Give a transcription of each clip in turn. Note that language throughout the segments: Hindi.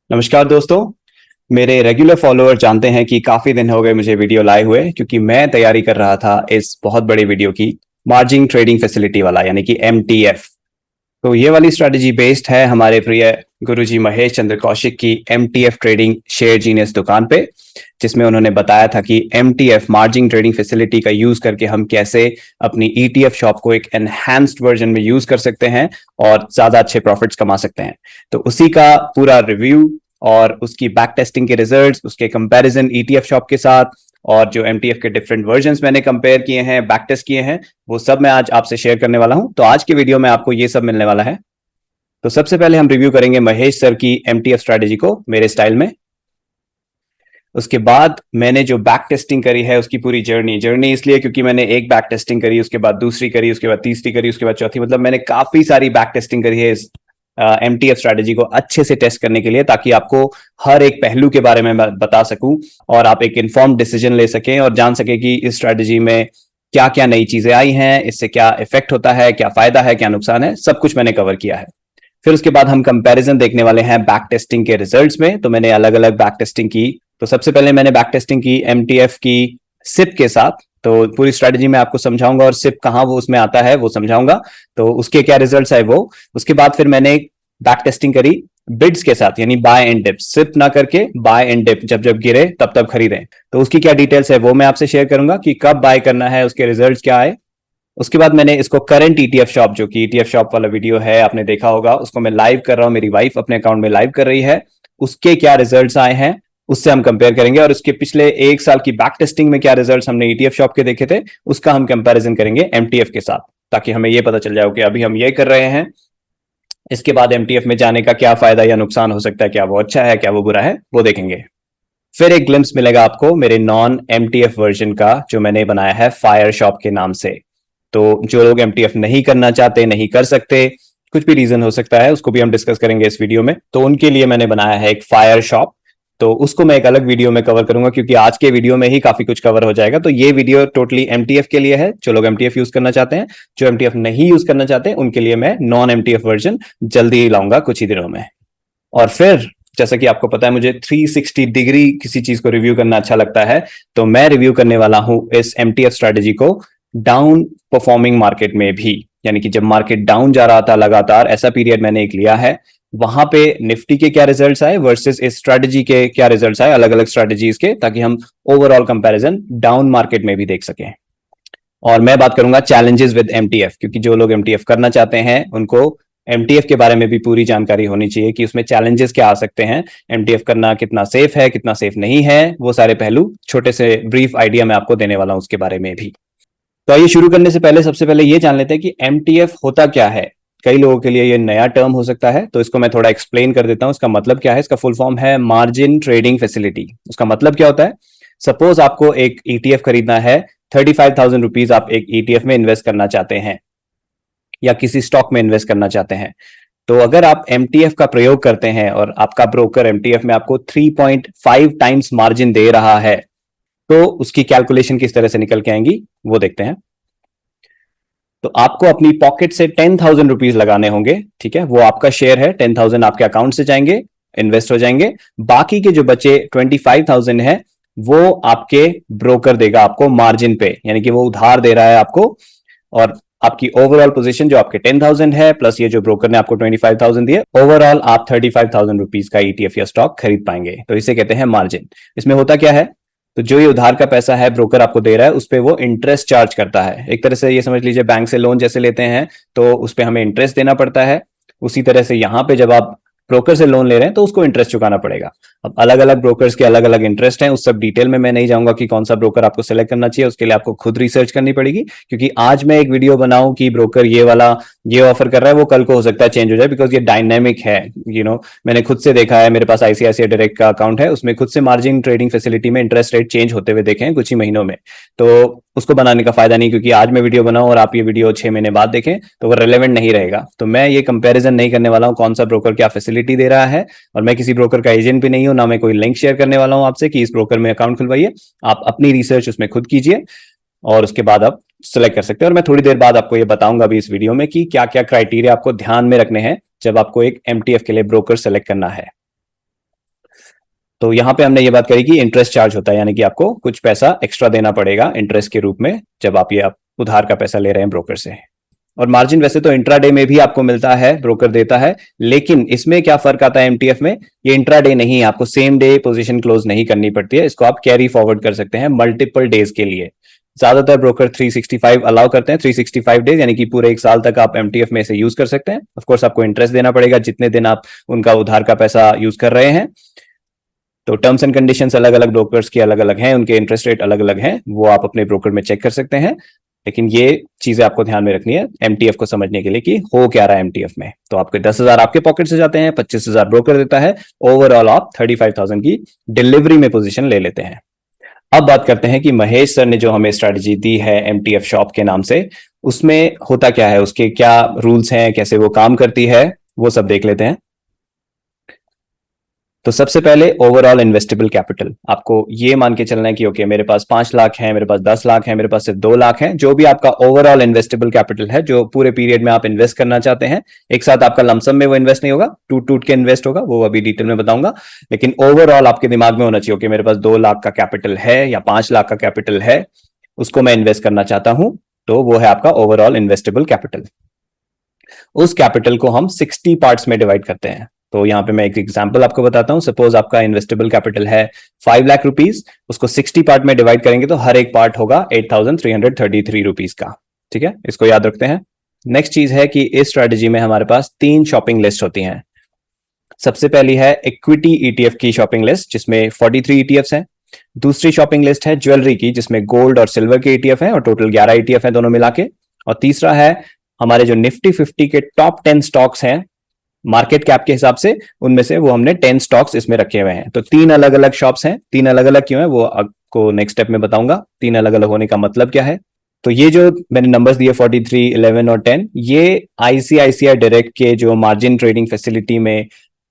नमस्कार दोस्तों। मेरे रेगुलर फॉलोअर जानते हैं कि काफी दिन हो गए मुझे वीडियो लाए हुए, क्योंकि मैं तैयारी कर रहा था इस बहुत बड़े वीडियो की, मार्जिन ट्रेडिंग फैसिलिटी वाला, यानी कि MTF। तो ये वाली स्ट्रैटेजी बेस्ड है हमारे प्रिय गुरुजी महेश चंद्र कौशिक की MTF ट्रेडिंग शेयर जीनियस दुकान पे, जिसमें उन्होंने बताया था कि MTF मार्जिन ट्रेडिंग फैसिलिटी का यूज करके हम कैसे अपनी ETF शॉप को एक एनहांस्ड वर्जन में यूज कर सकते हैं और ज्यादा अच्छे प्रॉफिट्स कमा सकते हैं। तो उसी का पूरा रिव्यू और उसकी बैक टेस्टिंग के रिजल्ट्स, उसके कंपैरिजन ETF शॉप के साथ, और जो MTF के डिफरेंट वर्जन्स मैंने कंपेयर किए हैं, बैक टेस्ट किए हैं, वो सब मैं आज आपसे शेयर करने वाला हूं। तो आज के वीडियो में आपको ये सब मिलने वाला है। तो सबसे पहले हम रिव्यू करेंगे महेश सर की MTF स्ट्रैटेजी को मेरे स्टाइल में। उसके बाद मैंने जो बैक टेस्टिंग करी है उसकी पूरी जर्नी इसलिए क्योंकि मैंने एक बैक टेस्टिंग करी, उसके बाद दूसरी करी, उसके बाद तीसरी करी, उसके बाद चौथी, मतलब मैंने काफी सारी बैक टेस्टिंग करी है इस MTF स्ट्रैटेजी को अच्छे से टेस्ट करने के लिए, ताकि आपको हर एक पहलू के बारे में बता सकूं और आप एक इन्फॉर्म्ड डिसीजन ले सकें और जान सके कि इस स्ट्रैटेजी में क्या क्या नई चीजें आई हैं, इससे क्या इफेक्ट होता है, क्या फायदा है, क्या नुकसान है, सब कुछ मैंने कवर किया है। फिर उसके बाद हम कंपैरिजन देखने वाले हैं बैक टेस्टिंग के रिजल्ट्स में। तो मैंने अलग अलग बैक टेस्टिंग की। तो सबसे पहले मैंने बैक टेस्टिंग की MTF की SIP के साथ। तो पूरी स्ट्रेटजी मैं आपको समझाऊंगा और SIP कहाँ वो उसमें आता है वो समझाऊंगा, तो उसके क्या रिजल्ट्स है वो। उसके बाद फिर मैंने बैक टेस्टिंग करी बिड्स के साथ, यानी बाय एंड डिप, SIP ना करके बाय एंड डिप, जब जब गिरे तब तब खरीदें। तो उसकी क्या डिटेल्स है वो मैं आपसे शेयर करूंगा कि कब बाय करना है, उसके रिजल्ट्स क्या आए। उसके बाद मैंने इसको करंट ETF शॉप, जो कि ETF शॉप वाला वीडियो है आपने देखा होगा, उसको मैं लाइव कर रहा हूं, मेरी वाइफ अपने अकाउंट में लाइव कर रही है, उसके क्या रिजल्ट्स आए हैं उससे हम कंपेयर करेंगे। और उसके पिछले एक साल की बैक टेस्टिंग में क्या रिजल्ट्स हमने ETF शॉप के देखे थे उसका हम कंपेरिजन करेंगे MTF के साथ, ताकि हमें यह पता चल जाए कि अभी हम ये कर रहे हैं, इसके बाद MTF में जाने का क्या फायदा या नुकसान हो सकता है, क्या वो अच्छा है, क्या वो बुरा है, वो देखेंगे। फिर एक ग्लिम्स मिलेगा आपको मेरे नॉन MTF वर्जन का, जो मैंने बनाया है फायर शॉप के नाम से। तो जो लोग MTF नहीं करना चाहते, नहीं कर सकते, कुछ भी रीजन हो सकता है, उसको भी हम डिस्कस करेंगे इस वीडियो में। तो उनके लिए मैंने बनाया है एक फायर शॉप। तो उसको मैं एक अलग वीडियो में कवर करूंगा, क्योंकि आज के वीडियो में ही काफी कुछ कवर हो जाएगा। तो ये वीडियो टोटली MTF के लिए है, जो लोग MTF यूज करना चाहते हैं। जो MTF नहीं यूज करना चाहते उनके लिए मैं नॉन MTF वर्जन जल्दी ही लाऊंगा, कुछ ही दिनों में। और फिर जैसा कि आपको पता है मुझे 360 डिग्री किसी चीज को रिव्यू करना अच्छा लगता है, तो मैं रिव्यू करने वाला हूं इस MTF स्ट्रेटेजी को डाउन परफॉर्मिंग मार्केट में भी, यानी कि जब मार्केट डाउन जा रहा था लगातार, ऐसा पीरियड मैंने एक लिया है, वहां पे निफ्टी के क्या रिजल्ट्स आए वर्सेस इस स्ट्रेटेजी के क्या रिजल्ट्स आए, अलग अलग स्ट्रेटेजीज के, ताकि हम ओवरऑल कंपैरिजन डाउन मार्केट में भी देख सकें। और मैं बात करूंगा चैलेंजेस विद MTF, क्योंकि जो लोग MTF करना चाहते हैं उनको MTF के बारे में भी पूरी जानकारी होनी चाहिए कि उसमें चैलेंजेस क्या आ सकते हैं, MTF करना कितना सेफ है, कितना सेफ नहीं है, वो सारे पहलू छोटे से ब्रीफ आइडिया मैं आपको देने वाला हूं उसके बारे में भी। तो आइए शुरू करने से पहले सबसे पहले ये जान लेते हैं कि MTF होता क्या है। कई लोगों के लिए ये नया टर्म हो सकता है, तो इसको मैं थोड़ा एक्सप्लेन कर देता हूं। इसका मतलब क्या है? इसका फुल फॉर्म है मार्जिन ट्रेडिंग फैसिलिटी। उसका मतलब क्या होता है? सपोज आपको एक ETF खरीदना है, 35,000 रुपीज आप एक ETF में इन्वेस्ट करना चाहते हैं या किसी स्टॉक में इन्वेस्ट करना चाहते हैं। तो अगर आप MTF का प्रयोग करते हैं और आपका ब्रोकर MTF में आपको 3.5 टाइम्स मार्जिन दे रहा है, तो उसकी कैलकुलेशन किस तरह से निकल के आएंगी वो देखते हैं। तो आपको अपनी पॉकेट से 10,000 रुपीज लगाने होंगे, ठीक है, वो आपका शेयर है, 10,000 आपके अकाउंट से जाएंगे, इन्वेस्ट हो जाएंगे। बाकी के जो बचे 25,000 है वो आपके ब्रोकर देगा आपको मार्जिन पे, यानी कि वो उधार दे रहा है आपको। और आपकी ओवरऑल पोजीशन जो आपके 10,000 है प्लस ये जो ब्रोकर ने आपको 25,000 दिए, ओवरऑल आप 35,000 रुपीज का ETF या स्टॉक खरीद पाएंगे। तो इसे कहते हैं मार्जिन। इसमें होता क्या है? तो जो ये उधार का पैसा है ब्रोकर आपको दे रहा है, उस पर वो इंटरेस्ट चार्ज करता है। एक तरह से ये समझ लीजिए बैंक से लोन जैसे लेते हैं तो उस पर हमें इंटरेस्ट देना पड़ता है। उसी तरह से यहाँ पे जब आप ब्रोकर से लोन ले रहे हैं तो उसको इंटरेस्ट चुकाना पड़ेगा। अब अलग अलग ब्रोकर्स के अलग अलग इंटरेस्ट हैं, उस सब डिटेल में मैं नहीं जाऊंगा कि कौन सा ब्रोकर आपको सेलेक्ट करना चाहिए, उसके लिए आपको खुद रिसर्च करनी पड़ेगी। क्योंकि आज मैं एक वीडियो बनाऊं कि ब्रोकर ये वाला ये ऑफर कर रहा है, वो कल को हो सकता है चेंज हो जाए, बिकॉज ये डायनेमिक है। मैंने खुद से देखा है, मेरे पास ICICI डायरेक्ट का अकाउंट है, उसमें खुद से मार्जिन ट्रेडिंग फैसिलिटी में इंटरेस्ट रेट चेंज होते हुए देखे हैं कुछ ही महीनों में। तो उसको बनाने का फायदा नहीं, क्योंकि आज मैं वीडियो बनाऊं और आप ये वीडियो 6 महीने बाद देखें तो वो रेलेवेंट नहीं रहेगा। तो मैं ये कंपैरिजन नहीं करने वाला हूं कौन सा ब्रोकर क्या फैसिलिटी दे रहा है, और मैं किसी ब्रोकर का एजेंट भी नहीं हूं, ना मैं कोई लिंक शेयर करने वाला हूं आपसे कि इस ब्रोकर में अकाउंट खुलवाइए। आप अपनी रिसर्च उसमें खुद कीजिए और उसके बाद आप सेलेक्ट कर सकते हैं। और मैं थोड़ी देर बाद आपको ये बताऊंगा भी इस वीडियो में कि क्या क्या क्राइटेरिया आपको ध्यान में रखने हैं जब आपको एक MTF के लिए ब्रोकर सेलेक्ट करना है। तो यहाँ पे हमने ये बात करी कि इंटरेस्ट चार्ज होता है, यानी कि आपको कुछ पैसा एक्स्ट्रा देना पड़ेगा इंटरेस्ट के रूप में जब आप उधार का पैसा ले रहे हैं ब्रोकर से। और मार्जिन वैसे तो इंट्राडे में भी आपको मिलता है, ब्रोकर देता है, लेकिन इसमें क्या फर्क आता है एमटीएफ में, ये इंट्राडे नहीं, आपको सेम डे पोजीशन क्लोज नहीं करनी पड़ती है, इसको आप कैरी फॉरवर्ड कर सकते हैं मल्टीपल डेज के लिए। ज्यादातर ब्रोकर 365 अलाउ करते हैं, 365 डेज, यानी कि पूरे एक साल तक आप एमटीएफ में से यूज कर सकते हैं। ऑफ कोर्स आपको इंटरेस्ट देना पड़ेगा जितने दिन आप उनका उधार का पैसा यूज कर रहे हैं। तो टर्म्स एंड कंडीशंस अलग अलग ब्रोकर्स की अलग अलग हैं, उनके इंटरेस्ट रेट अलग अलग हैं, वो आप अपने ब्रोकर में चेक कर सकते हैं। लेकिन ये चीजें आपको ध्यान में रखनी है एमटीएफ को समझने के लिए कि हो क्या रहा है एमटीएफ में। तो आपके 10,000 आपके पॉकेट से जाते हैं, 25,000 ब्रोकर देता है, ओवरऑल आप 35,000 की डिलीवरी में पोजीशन ले लेते हैं। अब बात करते हैं कि महेश सर ने जो हमें स्ट्रेटजी दी है एमटीएफ शॉप के नाम से, उसमें होता क्या है, उसके क्या रूल्स हैं, कैसे वो काम करती है, वो सब देख लेते हैं। तो सबसे पहले ओवरऑल इन्वेस्टेबल कैपिटल, आपको ये मान के चलना है कि ओके मेरे पास 5 लाख है, मेरे पास 10 लाख है, मेरे पास सिर्फ 2 लाख है, जो भी आपका ओवरऑल इन्वेस्टेबल कैपिटल है, जो पूरे पीरियड में आप इन्वेस्ट करना चाहते हैं। एक साथ आपका लमसम में वो इन्वेस्ट नहीं होगा, टूट टूट के इन्वेस्ट होगा, वो अभी डिटेल में बताऊंगा। लेकिन ओवरऑल आपके दिमाग में होना चाहिए कि मेरे पास 2 लाख का कैपिटल है या 5 लाख का कैपिटल है, उसको मैं इन्वेस्ट करना चाहता हूं, तो वो है आपका ओवरऑल इन्वेस्टेबल कैपिटल। उस कैपिटल को हम 60 पार्ट्स में डिवाइड करते हैं। तो यहाँ पे मैं एक एग्जांपल आपको बताता हूं। सपोज आपका इन्वेस्टेबल कैपिटल है 5 लाख रुपीस, उसको 60 पार्ट में डिवाइड करेंगे तो हर एक पार्ट होगा 8,333 रुपीस का। ठीक है, इसको याद रखते हैं। नेक्स्ट चीज है कि इस स्ट्रेटेजी में हमारे पास 3 शॉपिंग लिस्ट होती हैं। सबसे पहली है इक्विटी ईटीएफ की शॉपिंग लिस्ट, जिसमें 43 ईटीएफ हैं। दूसरी शॉपिंग लिस्ट है ज्वेलरी की, जिसमें गोल्ड और सिल्वर के ईटीएफ है और टोटल 11 ईटीएफ है दोनों मिला के। और तीसरा है हमारे जो निफ्टी 50 के टॉप 10 स्टॉक्स हैं मार्केट कैप के हिसाब से, उनमें से वो हमने 10 स्टॉक्स इसमें रखे हुए हैं। तो 3 अलग अलग शॉप्स हैं। 3 अलग अलग क्यों है वो आपको नेक्स्ट स्टेप में बताऊंगा। 3 अलग अलग होने का मतलब क्या है। तो ये जो मैंने नंबर्स दिए 43, 11 और 10, ये आईसीआईसीआई डायरेक्ट के जो मार्जिन ट्रेडिंग फैसिलिटी में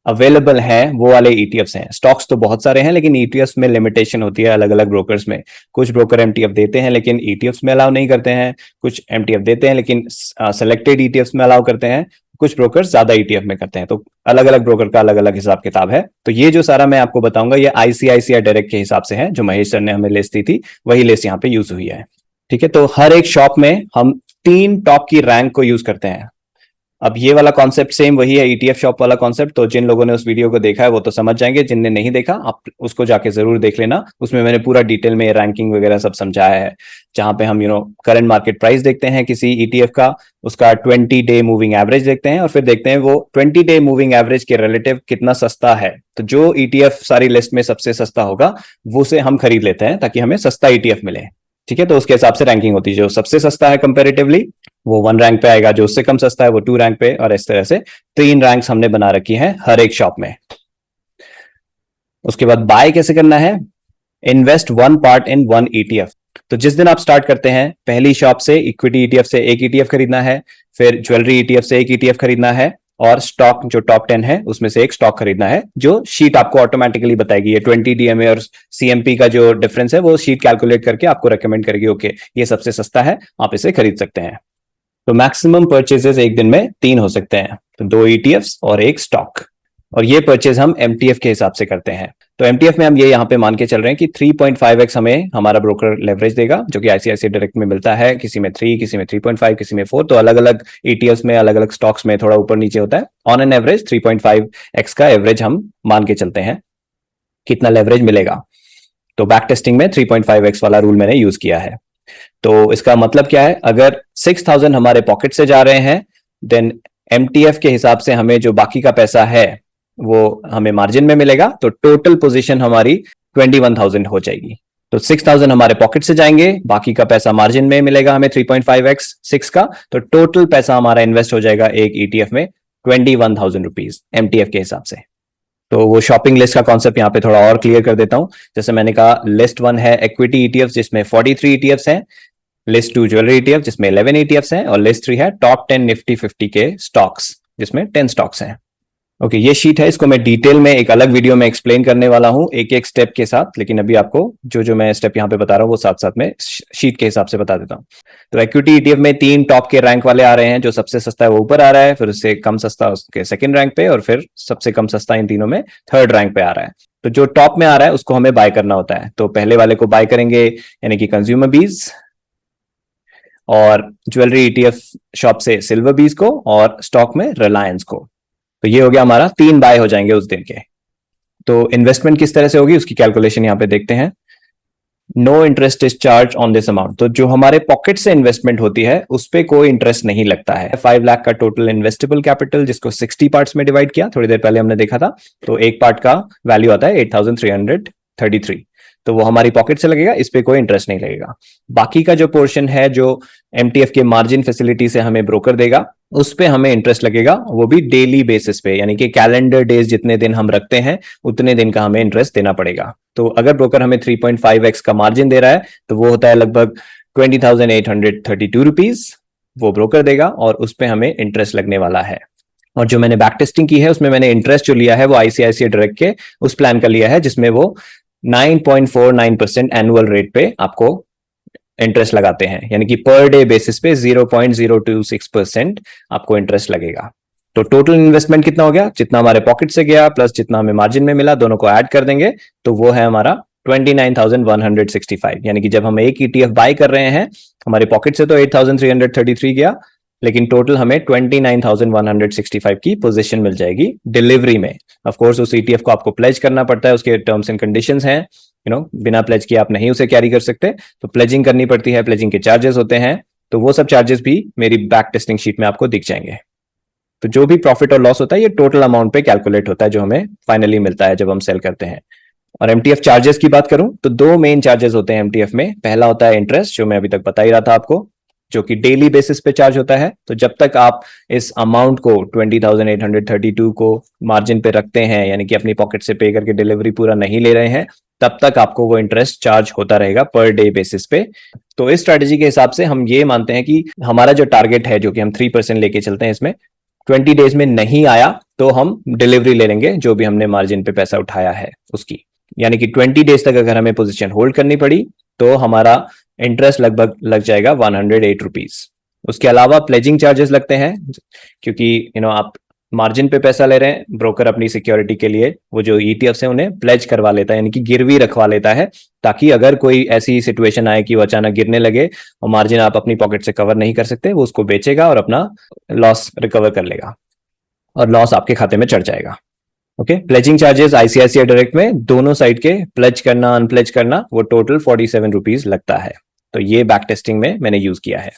अवेलेबल हैं वो वाले ईटीएफ्स हैं। स्टॉक्स तो बहुत सारे हैं, लेकिन ईटीएफ्स में लिमिटेशन होती है अलग अलग ब्रोकर्स में। कुछ ब्रोकर एमटीएफ देते हैं लेकिन ईटीएफ्स में अलाउ नहीं करते हैं, कुछ एमटीएफ देते हैं लेकिन सेलेक्टेड ईटीएफ्स में अलाउ करते हैं, कुछ ब्रोकर्स ज्यादा ईटीएफ में करते हैं। तो अलग अलग ब्रोकर का अलग अलग हिसाब किताब है। तो ये जो सारा मैं आपको बताऊंगा ये आईसीआईसीआई डायरेक्ट के हिसाब से है, जो महेश सर ने हमें लिस्ट दी थी वही लिस्ट यहाँ पे यूज हुई है। ठीक है, तो हर एक शॉप में हम 3 टॉप की रैंक को यूज करते हैं। अब ये वाला कॉन्सेप्ट सेम वही है ईटीएफ शॉप वाला कॉन्सेप्ट। तो जिन लोगों ने उस वीडियो को देखा है वो तो समझ जाएंगे, जिनने नहीं देखा आप उसको जाके जरूर देख लेना। उसमें मैंने पूरा डिटेल में रैंकिंग वगैरह सब समझाया है, जहां पे हम करंट मार्केट प्राइस देखते हैं किसी ईटीएफ का, उसका 20 डे मूविंग एवरेज देखते हैं और फिर देखते हैं वो 20 डे मूविंग एवरेज के रिलेटिव कितना सस्ता है। तो जो ईटीएफ सारी लिस्ट में सबसे सस्ता होगा वो से हम खरीद लेते हैं ताकि हमें सस्ता ईटीएफ मिले। ठीक है, तो उसके हिसाब से रैंकिंग होती है। जो सबसे सस्ता है कंपैरेटिवली वो 1 रैंक पे आएगा, जो उससे कम सस्ता है वो 2 रैंक पे, और इस तरह से 3 रैंक्स हमने बना रखी है हर एक शॉप में। उसके बाद बाय कैसे करना है, इन्वेस्ट 1 पार्ट इन 1 ईटीएफ। तो जिस दिन आप स्टार्ट करते हैं पहली शॉप से इक्विटी ईटीएफ से 1 ईटीएफ खरीदना है, फिर ज्वेलरी ईटीएफ से 1 ईटीएफ खरीदना है, और स्टॉक जो टॉप 10 है उसमें से 1 स्टॉक खरीदना है। जो शीट आपको ऑटोमेटिकली बताएगी, ये 20 डीएमए और सीएमपी का जो डिफरेंस है वो शीट कैलकुलेट करके आपको रेकमेंड करेगी, ओके ये सबसे सस्ता है, आप इसे खरीद सकते हैं। तो मैक्सिमम परचेजेस एक दिन में 3 हो सकते हैं, तो 2 ईटीएफ्स और 1 स्टॉक। और ये परचेज हम एमटीएफ के हिसाब से करते हैं। तो एमटीएफ में हम ये यहाँ पे मान के चल रहे हैं कि 3.5x हमें हमारा ब्रोकर लेवरेज देगा, जो कि आईसीआईसीआई डायरेक्ट में मिलता है। किसी में 3, किसी में 3.5, किसी में 4। तो अलग अलग ईटीएफ्स में अलग अलग स्टॉक्स में थोड़ा ऊपर नीचे होता है। ऑन एन एवरेज 3.5x का एवरेज हम मान के चलते हैं कितना लेवरेज मिलेगा। तो बैक टेस्टिंग में 3.5x वाला रूल मैंने यूज किया है। तो इसका मतलब क्या है, अगर 6,000 हमारे पॉकेट से जा रहे हैं देन एमटीएफ के हिसाब से हमें जो बाकी का पैसा है वो हमें मार्जिन में मिलेगा। तो टोटल पोजीशन हमारी 21,000 हो जाएगी। तो 6,000 हमारे पॉकेट से जाएंगे, बाकी का पैसा मार्जिन में मिलेगा हमें 3.5x 6 का। तो टोटल पैसा हमारा इन्वेस्ट हो जाएगा एक ईटीएफ में 21,000 रुपीज एमटीएफ के हिसाब से। तो वो शॉपिंग लिस्ट का कॉन्सेप्ट यहाँ पे थोड़ा और क्लियर कर देता हूं। जैसे मैंने कहा, लिस्ट 1 है इक्विटी ईटीएफ जिसमें 43 ईटीएफ हैं, लिस्ट 2 ज्वेलरी ईटीएफ जिसमें 11 ईटीएफ हैं, और लिस्ट 3 है टॉप 10 निफ्टी 50 के स्टॉक्स जिसमें 10 स्टॉक्स हैं। ओके, ये शीट है, इसको मैं डिटेल में एक अलग वीडियो में एक्सप्लेन करने वाला हूं एक एक स्टेप के साथ, लेकिन अभी आपको जो मैं स्टेप यहाँ पे बता रहा हूँ वो साथ साथ में शीट के हिसाब से बता देता हूँ। तो इक्विटी ईटीएफ में 3 टॉप के रैंक वाले आ रहे हैं। जो सबसे सस्ता है वो ऊपर आ रहा है, फिर उससे कम सस्ता उसके 2nd रैंक पे, और फिर सबसे कम सस्ता इन तीनों में 3rd रैंक पे आ रहा है। तो जो टॉप में आ रहा है उसको हमें बाय करना होता है। तो पहले वाले को बाय करेंगे यानी कि कंज्यूमर बीज, और ज्वेलरी ईटीएफ शॉप से सिल्वर बीज को, और स्टॉक में रिलायंस को। तो ये हो गया हमारा, 3 बाय हो जाएंगे उस दिन के। तो इन्वेस्टमेंट किस तरह से होगी उसकी कैलकुलेशन यहां पे देखते हैं। No interest is charge on this amount. तो जो हमारे पॉकेट से इन्वेस्टमेंट होती है उस पर कोई इंटरेस्ट नहीं लगता है। 5 लाख का टोटल इन्वेस्टेबल कैपिटल, जिसको 60 पार्ट्स में डिवाइड किया, थोड़ी देर पहले हमने देखा था। तो एक पार्ट का वैल्यू आता है 8333, तो वो हमारी पॉकेट से लगेगा, इस पे कोई इंटरेस्ट नहीं लगेगा। बाकी का जो पोर्शन है जो एमटीएफ के मार्जिन फैसिलिटी से हमें ब्रोकर देगा, उस पे हमें इंटरेस्ट लगेगा, वो भी डेली बेसिस पे, यानी कि कैलेंडर डेज जितने दिन हम रखते हैं उतने दिन का हमें इंटरेस्ट देना पड़ेगा। तो अगर ब्रोकर हमें 3.5x का मार्जिन दे रहा है तो वो होता है लगभग 20,832 रुपीज, वो ब्रोकर देगा और उस पर हमें इंटरेस्ट लगने वाला है। और जो मैंने बैक टेस्टिंग की है उसमें मैंने इंटरेस्ट जो लिया है वो आईसीआईसीआई डायरेक्ट के उस प्लान का लिया है, जिसमें वो 9.49% एनुअल रेट पे आपको इंटरेस्ट लगाते हैं, यानी कि पर डे बेसिस पे 0.026% आपको इंटरेस्ट लगेगा। तो टोटल इन्वेस्टमेंट कितना हो गया, जितना हमारे पॉकेट से गया प्लस जितना हमें मार्जिन में मिला, दोनों को ऐड कर देंगे तो वो है हमारा 29,165। यानी कि जब हम एक ईटीएफ बाय कर रहे हैं, हमारे पॉकेट से तो 8,333 गया, लेकिन टोटल हमें 29,165 की पोजीशन मिल जाएगी डिलीवरी में। ऑफ कोर्स उस ईटीएफ को आपको प्लेज करना पड़ता है, उसके टर्म्स एंड कंडीशंस हैं, बिना प्लेज किए आप नहीं उसे कैरी कर सकते, तो प्लेजिंग करनी पड़ती है, प्लेजिंग के चार्जेस होते हैं, तो वो सब चार्जेस भी मेरी बैक टेस्टिंग शीट में आपको दिख जाएंगे। तो जो भी प्रॉफिट और लॉस होता है ये टोटल अमाउंट पे कैलकुलेट होता है जो हमें फाइनली मिलता है जब हम सेल करते हैं। और एमटीएफ चार्जेस की बात करूं तो 2 मेन चार्जेस होते हैं एमटीएफ में। पहला होता है इंटरेस्ट, जो मैं अभी तक बता ही रहा था आपको, जो कि डेली बेसिस पे चार्ज होता है। तो जब तक आप इस अमाउंट को 20,832 को मार्जिन पे रखते हैं, यानी कि अपनी पॉकेट से पे करके डिलीवरी पूरा नहीं ले रहे हैं, तब तक आपको वो इंटरेस्ट चार्ज होता रहेगा पर डे बेसिस पे। तो इस स्ट्रेटेजी के हिसाब से हम ये मानते हैं कि हमारा जो टारगेट है, जो कि हम 3% लेके चलते हैं, इसमें 20 डेज में नहीं आया तो हम डिलीवरी ले लेंगे जो भी हमने मार्जिन पे पैसा उठाया है उसकी। यानी कि 20 डेज तक अगर हमें पोजीशन होल्ड करनी पड़ी तो हमारा इंटरेस्ट लगभग लग जाएगा 108 रुपीज। उसके अलावा प्लेजिंग चार्जेस लगते हैं, क्योंकि आप मार्जिन पे पैसा ले रहे हैं, ब्रोकर अपनी सिक्योरिटी के लिए वो जो ईटीएफ है उन्हें प्लेज करवा लेता है, यानी कि गिरवी रखवा लेता है, ताकि अगर कोई ऐसी सिचुएशन आए कि वो अचानक गिरने लगे और मार्जिन आप अपनी पॉकेट से कवर नहीं कर सकते, वो उसको बेचेगा और अपना लॉस रिकवर कर लेगा और लॉस आपके खाते में चढ़ जाएगा। Okay, pledging charges ICICI direct में दोनों साइड के प्लेज करना अनप्लेज करना वो टोटल 47 रुपीज लगता है। तो ये बैक टेस्टिंग में मैंने यूज किया है।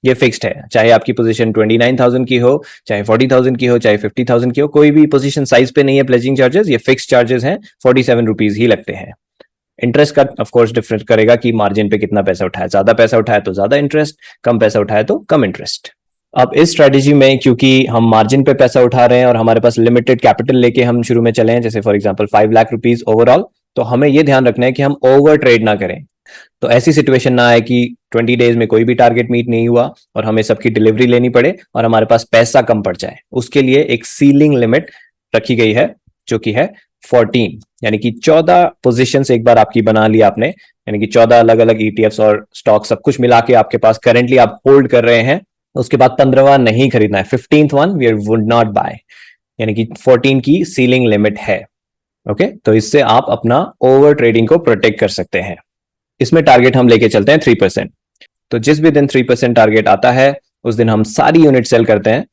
ये फिक्स्ड है, चाहे आपकी पोजीशन 29,000 की हो, चाहे 40,000 की हो, चाहे 50,000 की हो, कोई भी पोजीशन साइज पे नहीं है प्लेजिंग चार्जेस, ये फिक्स्ड चार्जेस हैं, 47 रुपीज ही लगते हैं। इंटरेस्ट का ऑफ कोर्स डिफरेंस करेगा कि मार्जिन पे कितना पैसा उठाया, ज्यादा पैसा उठाया तो ज्यादा इंटरेस्ट, कम पैसा उठाया तो कम इंटरेस्ट। अब इस स्ट्रेटेजी में क्योंकि हम मार्जिन पे पैसा उठा रहे हैं और हमारे पास लिमिटेड कैपिटल लेके हम शुरू में चले हैं, जैसे for example 5 lakh rupees overall, तो हमें ये ध्यान रखना है कि हम ओवर ट्रेड ना करें। तो ऐसी सिचुएशन ना आए कि 20 डेज में कोई भी टारगेट मीट नहीं हुआ और हमें सबकी डिलीवरी लेनी पड़े और हमारे पास पैसा कम पड़ जाए। उसके लिए एक सीलिंग लिमिट रखी गई है जो कि है 14, यानी कि 14 पोजीशन एक बार आपकी बना ली आपने, यानी कि 14 अलग अलग ईटीएफ्स और स्टॉक सब कुछ मिला के आपके पास करेंटली आप होल्ड कर रहे हैं। उसके बाद 15वां नहीं खरीदना है, 15th one we would not buy, यानी कि 14 की सीलिंग लिमिट है। ओके, तो इससे आप अपना ओवर ट्रेडिंग को प्रोटेक्ट कर सकते हैं। इसमें टारगेट हम लेके चलते हैं 3%। तो जिस भी दिन 3% टारगेट आता है उस दिन हम सारी यूनिट सेल करते हैं।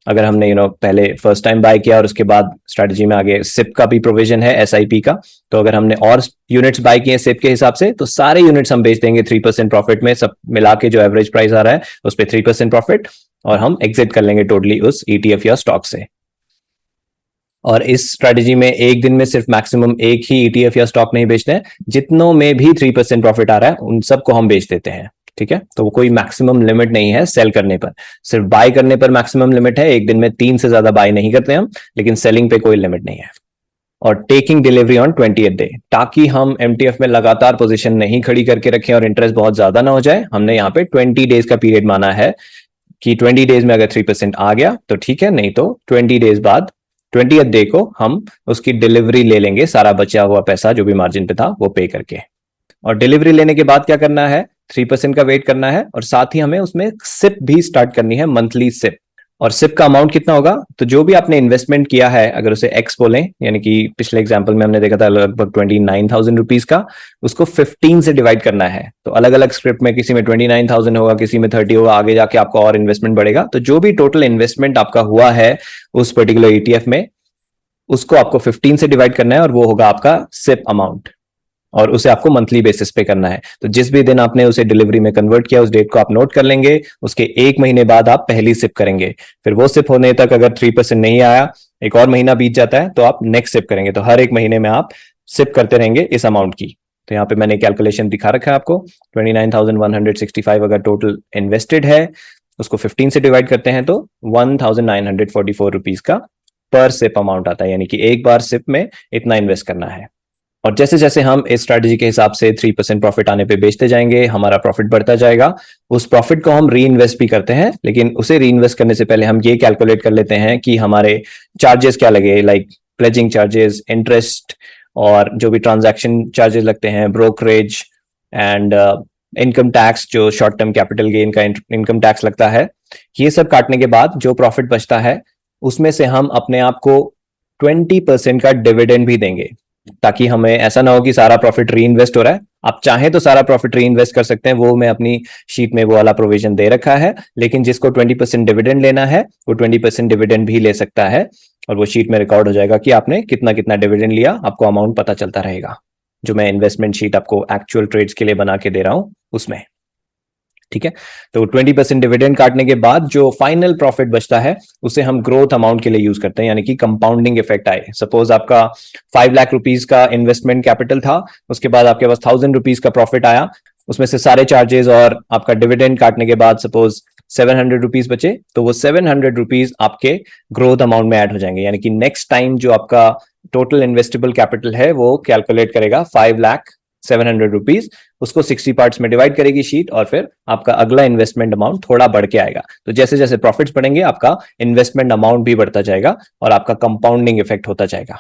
अगर हमने पहले फर्स्ट टाइम बाय किया और उसके बाद स्ट्रेटजी में आगे सिप का भी प्रोविजन है, एसआईपी का, तो अगर हमने और यूनिट्स बाय किए सिप के हिसाब से तो सारे यूनिट्स हम बेच देंगे 3% प्रॉफिट में, सब मिला के जो एवरेज प्राइस आ रहा है उस पर 3% प्रॉफिट, और हम एग्जिट कर लेंगे टोटली उस ईटीएफ या स्टॉक से। और इस स्ट्रेटजी में एक दिन में सिर्फ मैक्सिमम एक ही ईटीएफ या स्टॉक नहीं बेचते हैं, जितनों में भी 3% प्रॉफिट आ रहा है उन सबको हम बेच देते हैं। ठीक है, तो वो कोई मैक्सिमम लिमिट नहीं है सेल करने पर, सिर्फ बाय करने पर मैक्सिमम लिमिट है। एक दिन में 3 से ज्यादा बाय नहीं करते हम, लेकिन सेलिंग पे कोई लिमिट नहीं है। और taking delivery on 20th day, ताकि हम एमटीएफ में लगातार पोजीशन नहीं खड़ी करके रखें और इंटरेस्ट बहुत ज्यादा ना हो जाए, हमने यहाँ पे 20 डेज का पीरियड माना है कि 20 डेज में अगर 3% आ गया तो ठीक है, नहीं तो 20 डेज बाद 20th डे को हम उसकी डिलीवरी ले लेंगे, सारा बचा हुआ पैसा जो भी मार्जिन पे था वो पे करके। और डिलीवरी लेने के बाद क्या करना है, 3% का वेट करना है, और साथ ही हमें उसमें सिप भी स्टार्ट करनी है, मंथली सिप। और सिप का अमाउंट कितना होगा, तो जो भी आपने इन्वेस्टमेंट किया है अगर उसे एक्स बोलें, यानी कि पिछले एग्जांपल में हमने देखा था लगभग 29,000 रुपीज का, उसको 15 से डिवाइड करना है। तो अलग अलग स्क्रिप्ट में किसी में 29,000 होगा, किसी में 30 होगा, आगे जाके आपका और इन्वेस्टमेंट बढ़ेगा। तो जो भी टोटल इन्वेस्टमेंट आपका हुआ है उस पर्टिकुलर ईटीएफ में, उसको आपको 15 से डिवाइड करना है और वो होगा आपका सिप अमाउंट, और उसे आपको मंथली बेसिस पे करना है। तो जिस भी दिन आपने उसे डिलीवरी में कन्वर्ट किया उस डेट को आप नोट कर लेंगे, उसके 1 महीने बाद आप पहली सिप करेंगे। फिर वो सिप होने तक अगर 3% नहीं आया, एक और महीना बीत जाता है, तो आप नेक्स्ट सिप करेंगे। तो हर 1 महीने में आप सिप करते रहेंगे इस अमाउंट की। तो यहाँ पे मैंने कैलकुलेशन दिखा रखा है आपको, 29,165 अगर टोटल इन्वेस्टेड है, उसको 15 से डिवाइड करते हैं तो 1,944 रुपीज का पर सिप अमाउंट आता है, यानी कि एक बार सिप में इतना इन्वेस्ट करना है। और जैसे जैसे हम इस स्ट्रैटेजी के हिसाब से 3% प्रॉफिट आने पे बेचते जाएंगे, हमारा प्रॉफिट बढ़ता जाएगा। उस प्रॉफिट को हम री इन्वेस्ट भी करते हैं, लेकिन उसे री इन्वेस्ट करने से पहले हम ये कैलकुलेट कर लेते हैं कि हमारे चार्जेस क्या लगे, लाइक प्लेजिंग चार्जेस, इंटरेस्ट, और जो भी ट्रांजैक्शन चार्जेस लगते हैं, ब्रोकरेज एंड इनकम टैक्स, जो शॉर्ट टर्म कैपिटल गेन का इनकम टैक्स लगता है। ये सब काटने के बाद जो प्रॉफिट बचता है उसमें से हम अपने आप को 20% का डिविडेंड भी देंगे, ताकि हमें ऐसा ना हो कि सारा प्रॉफिट री इन्वेस्ट हो रहा है। आप चाहें तो सारा प्रॉफिट री इन्वेस्ट कर सकते हैं, वो मैं अपनी शीट में वो वाला प्रोविजन दे रखा है, लेकिन जिसको 20% डिविडेंड लेना है वो 20% डिविडेंड भी ले सकता है, और वो शीट में रिकॉर्ड हो जाएगा कि आपने कितना कितना डिविडेंड लिया, आपको अमाउंट पता चलता रहेगा, जो मैं इन्वेस्टमेंट शीट आपको एक्चुअल ट्रेड्स के लिए बना के दे रहा हूं उसमें। ठीक है, तो 20% डिविडेंड काटने के बाद जो फाइनल प्रॉफिट बचता है उसे हम ग्रोथ अमाउंट के लिए यूज करते हैं, यानी कि कंपाउंडिंग इफेक्ट आए। सपोज आपका 5 लाख रुपीज का इन्वेस्टमेंट कैपिटल था, उसके बाद आपके पास 1,000 रुपीज का प्रॉफिट आया, उसमें से सारे चार्जेस और आपका डिविडेंड काटने के बाद सपोज 700 रुपीज बचे, तो वो 700 रुपीज आपके ग्रोथ अमाउंट में ऐड हो जाएंगे। यानी कि नेक्स्ट टाइम जो आपका टोटल इन्वेस्टेबल कैपिटल है वो कैलकुलेट करेगा 5,700 रुपीज, उसको 60 पार्ट्स में डिवाइड करेगी शीट, और फिर आपका अगला इन्वेस्टमेंट अमाउंट थोड़ा बढ़ के आएगा। तो जैसे जैसे प्रॉफिट्स बढ़ेंगे आपका इन्वेस्टमेंट अमाउंट भी बढ़ता जाएगा और आपका कंपाउंडिंग इफेक्ट होता जाएगा।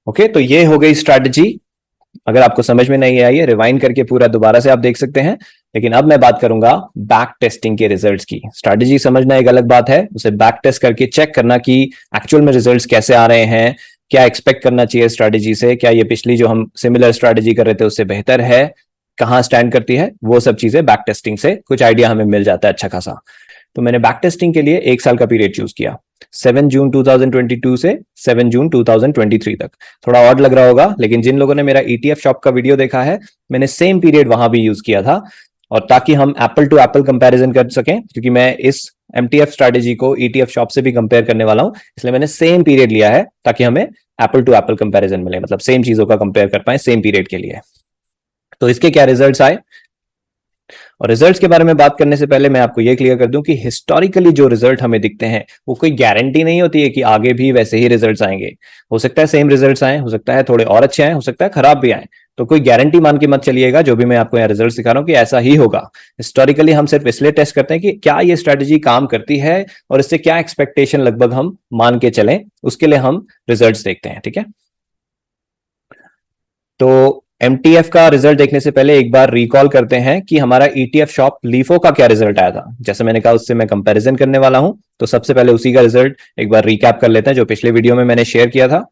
ओके, तो ये हो गई स्ट्रैटेजी। अगर आपको समझ में नहीं आई है, रिवाइंड करके पूरा दोबारा से आप देख सकते हैं। लेकिन अब मैं बात करूंगा बैक टेस्टिंग के रिजल्ट्स की। स्ट्रैटेजी समझना एक अलग बात है, उसे बैक टेस्ट करके चेक करना कि एक्चुअल में रिजल्ट्स कैसे आ रहे हैं, क्या एक्सपेक्ट करना चाहिए स्ट्रैटेजी से, क्या ये पिछली जो हम सिमिलर स्ट्रैटेजी कर रहे थे उससे बेहतर है, कहां स्टैंड करती है, वो सब चीजें बैक टेस्टिंग से कुछ आइडिया हमें मिल जाता है अच्छा खासा। तो मैंने बैक टेस्टिंग के लिए 1 साल का पीरियड चूज किया, 7 जून 2022 से 7 जून 2023 तक। थोड़ा ऑड लग रहा होगा, लेकिन जिन लोगों ने मेरा ETF शॉप का वीडियो देखा है, मैंने सेम पीरियड वहां भी यूज किया था, और ताकि हम एप्पल टू एप्पल कंपैरिजन कर सकें, क्योंकि मैं इस MTF स्ट्रैटेजी को ETF शॉप से भी कंपेयर करने वाला हूं, इसलिए मैंने सेम पीरियड लिया है ताकि हमें एप्पल टू एप्पल कंपैरिजन मिले, मतलब सेम चीजों का कंपेयर कर पाए सेम पीरियड के लिए। तो इसके क्या रिजल्ट्स आए, और रिजल्ट्स के बारे में बात करने से पहले मैं आपको यह क्लियर कर दूं कि हिस्टोरिकली जो रिजल्ट हमें दिखते हैं वो कोई गारंटी नहीं होती है कि आगे भी वैसे ही रिजल्ट्स आएंगे। हो सकता है सेम रिजल्ट्स आए, हो सकता है थोड़े और अच्छे आए, हो सकता है खराब भी आए। तो कोई गारंटी मान के मत चलिएगा, जो भी मैं आपको यहाँ रिजल्ट दिखा रहा हूँ कि ऐसा ही होगा। हिस्टोरिकली हम सिर्फ इसलिए टेस्ट करते हैं कि क्या ये स्ट्रैटेजी काम करती है और इससे क्या एक्सपेक्टेशन लगभग हम मान के चलें, उसके लिए हम रिजल्ट्स देखते हैं। ठीक है, तो MTF का रिजल्ट देखने से पहले एक बार रिकॉल करते हैं कि हमारा ETF शॉप लीफो का क्या रिजल्ट आया था। जैसे मैंने कहा उससे मैं कंपैरिजन करने वाला हूं, तो सबसे पहले उसी का रिजल्ट एक बार रिकैप कर लेते हैं जो पिछले वीडियो में मैंने शेयर किया था।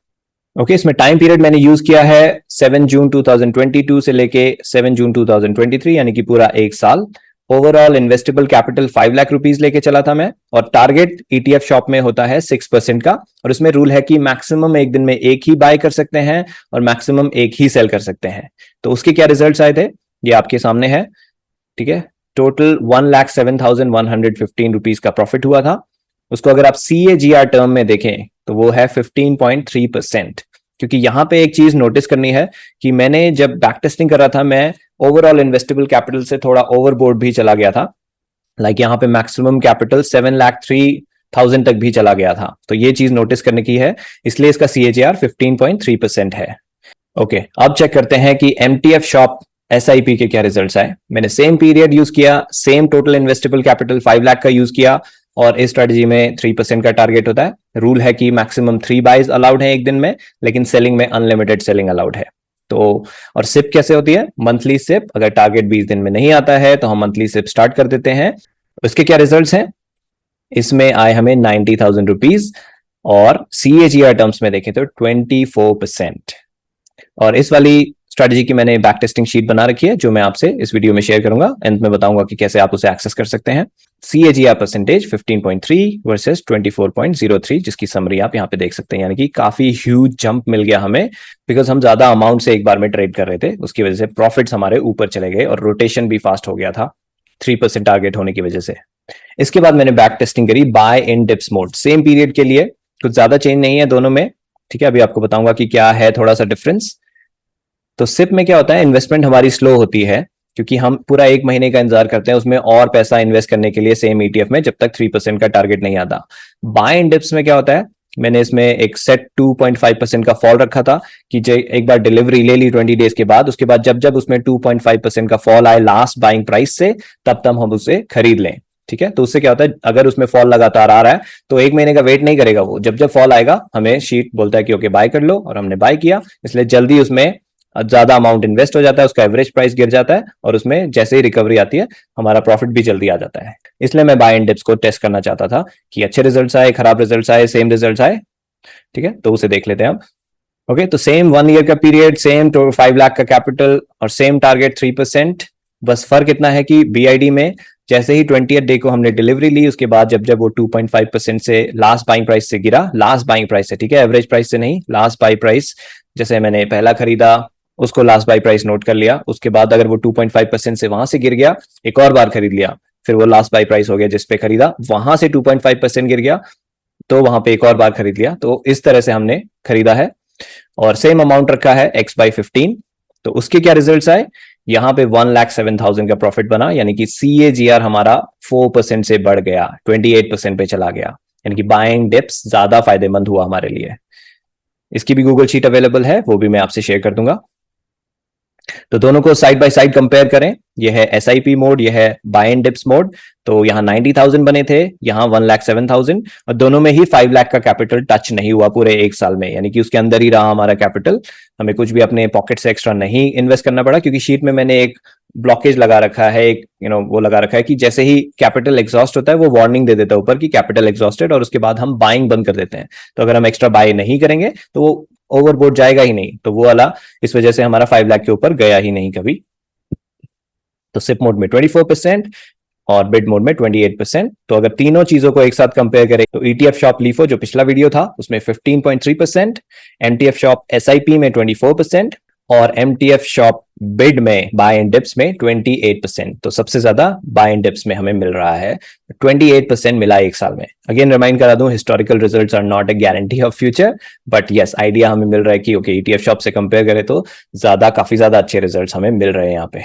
ओके, इसमें टाइम पीरियड मैंने यूज किया है 7 जून 2022 से लेके 7 जून 2023, यानी कि पूरा 1 साल। Overall investable capital 5 lakh rupees लेके चला था मैं, और टारगेट ETF शॉप में होता है 6% का, और इसमें रूल है कि मैक्सिमम एक दिन में एक ही बाय कर सकते हैं और मैक्सिमम एक ही सेल कर सकते हैं। तो उसके क्या रिजल्ट्स आए थे ये आपके सामने है। ठीक है, टोटल 1,07,115 रुपीज का प्रॉफिट हुआ था। उसको अगर आप CAGR टर्म में देखें तो वो है 15.3%। क्योंकि यहां पे एक चीज नोटिस करनी है कि मैंने जब बैक टेस्टिंग कर रहा था, मैं ओवरऑल इन्वेस्टेबल कैपिटल से थोड़ा ओवरबोर्ड भी चला गया था। लाइक यहाँ पे मैक्सिमम कैपिटल 7,03,000 तक भी चला गया था। तो ये चीज नोटिस करने की है, इसलिए इसका CAGR 15.3% है। ओके, अब चेक करते हैं कि MTF शॉप SIP के क्या रिजल्ट्स आए। मैंने सेम पीरियड यूज किया, same total investable capital 5 lakh का यूज किया, और इस स्ट्रेटजी में 3% का टारगेट होता है। रूल है कि मैक्सिमम 3 बाइज अलाउड है एक दिन में, लेकिन सेलिंग में अनलिमिटेड सेलिंग अलाउड है। तो और सिप कैसे होती है, मंथली सिप। अगर टारगेट 20 दिन में नहीं आता है तो हम मंथली सिप स्टार्ट कर देते हैं। इसके क्या रिजल्ट्स हैं, इसमें आए हमें 90,000 रुपीज और CAGR टर्म्स में देखें तो 24%। और इस वाली स्ट्रेटजी की मैंने बैक टेस्टिंग शीट बना रखी है जो मैं आपसे इस वीडियो में शेयर करूंगा एंड मैं बताऊंगा कि कैसे आप उसे एक्सेस कर सकते हैं। CAGR परसेंटेज 15.3 वर्सेस 24.03 जिसकी समरी आप यहाँ पे देख सकते हैं, यानी कि काफी ह्यूज जंप मिल गया हमें बिकॉज हम ज्यादा अमाउंट से एक बार में ट्रेड कर रहे थे, उसकी वजह से प्रॉफिट्स हमारे ऊपर चले गए और रोटेशन भी फास्ट हो गया था 3% टारगेट होने की वजह से। इसके बाद मैंने बैक टेस्टिंग करी बाय इन डिप्स मोड, सेम पीरियड के लिए, कुछ ज्यादा चेंज नहीं है दोनों में, ठीक है। अभी आपको बताऊंगा कि क्या है थोड़ा सा डिफरेंस। तो सिप में क्या होता है, इन्वेस्टमेंट हमारी स्लो होती है क्योंकि हम पूरा एक महीने का इंतजार करते हैं उसमें और पैसा इन्वेस्ट करने के लिए सेम ETF में, जब तक 3% का टारगेट नहीं आता। बाय इन डिप्स में क्या होता है, मैंने इसमें एक सेट 2.5% का फॉल रखा था कि एक बार डिलीवरी ले ली 20 डेज के बाद, उसके बाद जब जब उसमें 2.5% का फॉल आए लास्ट बाइंग प्राइस से, तब तब हम उसे खरीद लें, ठीक है। तो उससे क्या होता है, अगर उसमें फॉल लगातार आ रहा है तो एक महीने का वेट नहीं करेगा वो, जब जब फॉल आएगा हमें शीट बोलता है कि ओके बाय कर लो, और हमने बाय किया, इसलिए जल्दी उसमें ज्यादा अमाउंट इन्वेस्ट हो जाता है, उसका एवरेज प्राइस गिर जाता है और उसमें जैसे ही रिकवरी आती है हमारा प्रॉफिट भी जल्दी आ जाता है। इसलिए मैं बाय इन डिप्स को टेस्ट करना चाहता था कि अच्छे रिजल्ट्स आए, खराब रिजल्ट्स आए, सेम रिजल्ट्स आए, ठीक है। तो उसे देख लेते हैं अब। ओके, तो सेम 1 ईयर का पीरियड, सेम 5 लाख का कैपिटल और सेम टारगेट 3%। बस फर्क इतना है कि BID में जैसे ही 20th डे को हमने डिलीवरी ली, उसके बाद जब जब वो 2.5% से लास्ट बाइंग प्राइस से गिरा, लास्ट बाइंग प्राइस से, ठीक है, एवरेज प्राइस से नहीं, लास्ट बाई प्राइस, जैसे मैंने पहला खरीदा उसको लास्ट बाई प्राइस नोट कर लिया, उसके बाद अगर वो 2.5% से वहां से गिर गया, एक और बार खरीद लिया, फिर वो लास्ट बाई प्राइस हो गया जिस पे खरीदा, वहां से 2.5% गिर गया तो वहां पे एक और बार खरीद लिया। तो इस तरह से हमने खरीदा है और सेम अमाउंट रखा है X/15। तो उसके क्या रिजल्ट्स आए, यहां पे 1,07,000 का प्रॉफिट बना, यानी कि CAGR हमारा 4% से बढ़ गया, 28% पे चला गया, यानी कि बाइंग डिप्स ज्यादा फायदेमंद हुआ हमारे लिए। इसकी भी गूगल शीट अवेलेबल है, वो भी मैं आपसे शेयर कर दूंगा। तो दोनों को साइड बाय साइड कंपेयर करें, यह है SIP मोड, यह है बाय एंड डिप्स मोड। तो यहाँ 90,000 बने थे, यहाँ 1,07,000, और दोनों में ही 5 लाख का कैपिटल टच नहीं हुआ पूरे एक साल में, यानी कि उसके अंदर ही रहा हमारा कैपिटल, हमें कुछ भी अपने पॉकेट से एक्स्ट्रा नहीं इन्वेस्ट करना पड़ा, क्योंकि शीट में मैंने एक ब्लॉकेज लगा रखा है, एक वो लगा रखा है कि जैसे ही कैपिटल एग्जॉस्ट होता है वो वार्निंग दे देता है ऊपर कि कैपिटल एग्जॉस्टेड, और उसके बाद हम बाइंग बंद कर देते हैं। तो अगर हम एक्स्ट्रा बाय नहीं करेंगे तो वो ओवरबोर्ड जाएगा ही नहीं, तो वो वाला इस वजह से हमारा 5 लाख के ऊपर गया ही नहीं कभी। तो सिप मोड में 24% और बिड मोड में 28%। तो अगर तीनों चीजों को एक साथ कंपेयर करें तो ETF शॉप लीफो जो पिछला वीडियो था उसमें 15.3%, MTF शॉप SIP में 24% और MTF शॉप बिड में बाय एंड डिप्स में 28%। तो सबसे ज्यादा बाय एंड डिप्स में हमें मिल रहा है, 28% मिला एक साल में। अगेन रिमाइंड करा दूं, historical results are not a guarantee of future, but yes idea हमें मिल रहा है कि ओके ETF शॉप से कंपेयर करें तो काफी ज्यादा अच्छे रिजल्ट्स हमें मिल रहे हैं यहाँ पे।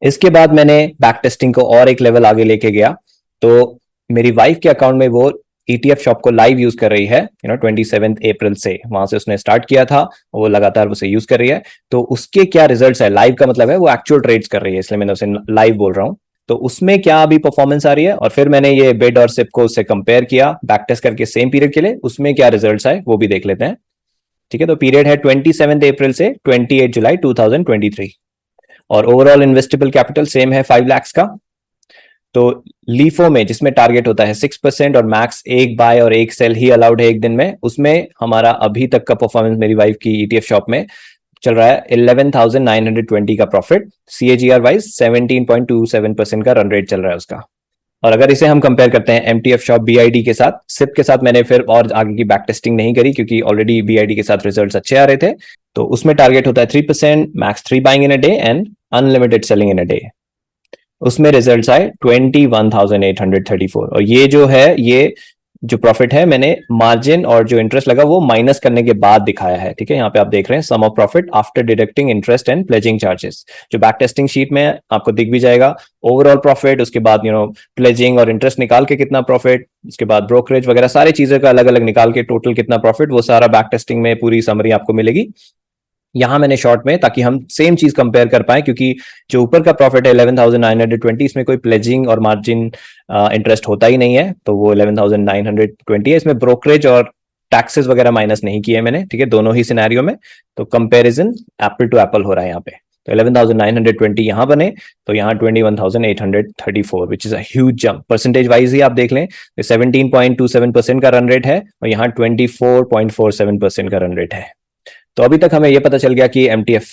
इसके बाद मैंने बैक टेस्टिंग को और एक लेवल आगे लेके गया, तो मेरी वाइफ के अकाउंट में वो ETF शॉप को लाइव यूज कर रही है, 27 अप्रैल से वहां से उसने स्टार्ट किया था, वो लगातार उसे यूज कर रही है। तो उसके क्या रिजल्ट्स है, लाइव का मतलब है वो एक्चुअल ट्रेड्स कर रही है, इसलिए मैंने उसे लाइव बोल रहा हूँ। तो उसमें क्या अभी परफॉर्मेंस आ रही है, और फिर मैंने ये बिड और सिप को उससे कंपेयर किया बैक टेस्ट करके सेम पीरियड के लिए, उसमें क्या रिजल्ट्स आए वो भी देख लेते हैं, ठीक है। तो पीरियड है 27 अप्रैल से 28 जुलाई 2023 और ओवरऑल इन्वेस्टेबल कैपिटल सेम है 5 लाख का। तो लीफो में जिसमें टारगेट होता है 6% और मैक्स एक बाय और एक सेल ही अलाउड है एक दिन में, उसमें हमारा अभी तक का परफॉर्मेंस मेरी वाइफ की ETF शॉप में चल रहा है 11,920 का प्रॉफिट, CAGR वाइज 17.27% का रन रेट चल रहा है उसका। और अगर इसे हम कंपेयर करते हैं MTF शॉप BID के साथ, सिप के साथ मैंने फिर और आगे की बैक टेस्टिंग नहीं करी क्योंकि ऑलरेडी BID के साथ रिजल्ट्स अच्छे आ रहे थे। तो उसमें टारगेट होता है 3%, max 3 buying in a day and unlimited selling in a day. उसमें रिजल्ट्स आए 21,834, और ये जो है, ये जो प्रॉफिट है मैंने मार्जिन और जो इंटरेस्ट लगा वो माइनस करने के बाद दिखाया है, ठीक है। यहाँ पे आप देख रहे हैं sum of profit after deducting interest and pledging charges, जो बैक टेस्टिंग शीट में आपको दिख भी जाएगा। ओवरऑल प्रॉफिट, उसके बाद प्लेजिंग और इंटरेस्ट निकाल के कितना प्रॉफिट, उसके बाद ब्रोकरेज वगैरह सारी चीजें का अलग अलग निकाल के टोटल कितना प्रॉफिट, वो सारा बैक टेस्टिंग में पूरी समरी आपको मिलेगी। यहां मैंने शॉर्ट में, ताकि हम सेम चीज कंपेयर कर पाए, क्योंकि जो ऊपर का प्रॉफिट है 11,920, इसमें कोई प्लेजिंग और मार्जिन इंटरेस्ट होता ही नहीं है, तो वो 11,920 है। इसमें ब्रोकरेज और टैक्सेस वगैरह माइनस नहीं किए मैंने, ठीक है, दोनों ही सिनेरियो में। तो कंपैरिजन एप्पल टू एप्पल हो रहा है यहाँ पे। तो 11,920 यहाँ बने, तो यहाँ 21,834, which is a huge jump. Percentage wise ही आप देख लें, 17.27% का रन रेट है और यहाँ 24.47% का रन रेट है। तो अभी तक हमें यह पता चल गया कि एमटीएफ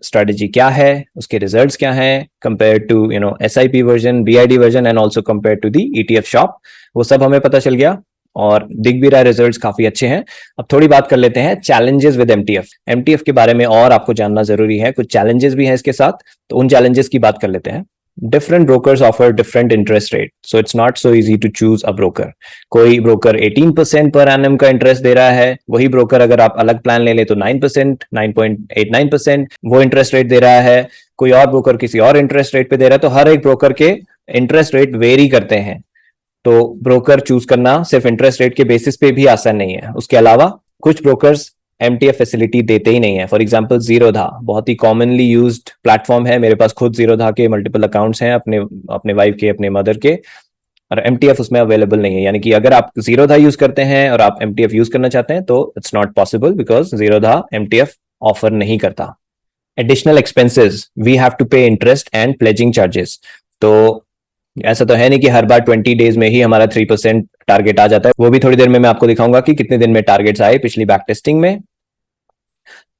स्ट्रेटेजी क्या है, उसके रिजल्ट्स क्या हैं compare to SIP version, BID version and also compare to the ETF shop, वो सब हमें पता चल गया और दिख भी रहा, रिजल्ट्स काफी अच्छे हैं। अब थोड़ी बात कर लेते हैं चैलेंजेस विद एमटीएफ। एमटीएफ के बारे में और आपको जानना जरूरी है, कुछ चैलेंजेस भी हैं इसके साथ, तो उन चैलेंजेस की बात कर लेते हैं। Different brokers offer different interest rate, so it's not so easy to choose a broker. कोई ब्रोकर 18% पर एनएम का इंटरेस्ट दे रहा है, वही ब्रोकर अगर आप अलग प्लान ले लें तो 9%, 9.89% वो इंटरेस्ट रेट दे रहा है, कोई और ब्रोकर किसी और इंटरेस्ट रेट पे दे रहा है। तो हर एक ब्रोकर के इंटरेस्ट रेट वेरी करते हैं, तो ब्रोकर चूज करना सिर्फ इंटरेस्ट रेट के बेसिस पे भी आसान नहीं है। उसके अलावा कुछ ब्रोकर्स एमटीएफ फैसिलिटी देते ही नहीं है। फॉर एग्जांपल जीरोधा बहुत ही कॉमनली यूज्ड प्लेटफॉर्म है, मेरे पास खुद जीरोधा के मल्टीपल अकाउंट्स हैं, अपने वाइफ के, अपने मदर के, और एमटीएफ उसमें अवेलेबल नहीं है। यानी कि अगर आप जीरोधा यूज करते हैं और आप एमटीएफ यूज करना चाहते हैं तो it's not possible, because Zerodha MTF offer नहीं करता। Additional expenses, we have to pay interest and pledging charges. तो ऐसा तो है नहीं कि हर बार 20 डेज में ही हमारा 3% टारगेट आ जाता है, वो भी थोड़ी देर में मैं आपको दिखाऊंगा कि कितने दिन में टारगेट्स आए पिछली बैक टेस्टिंग में।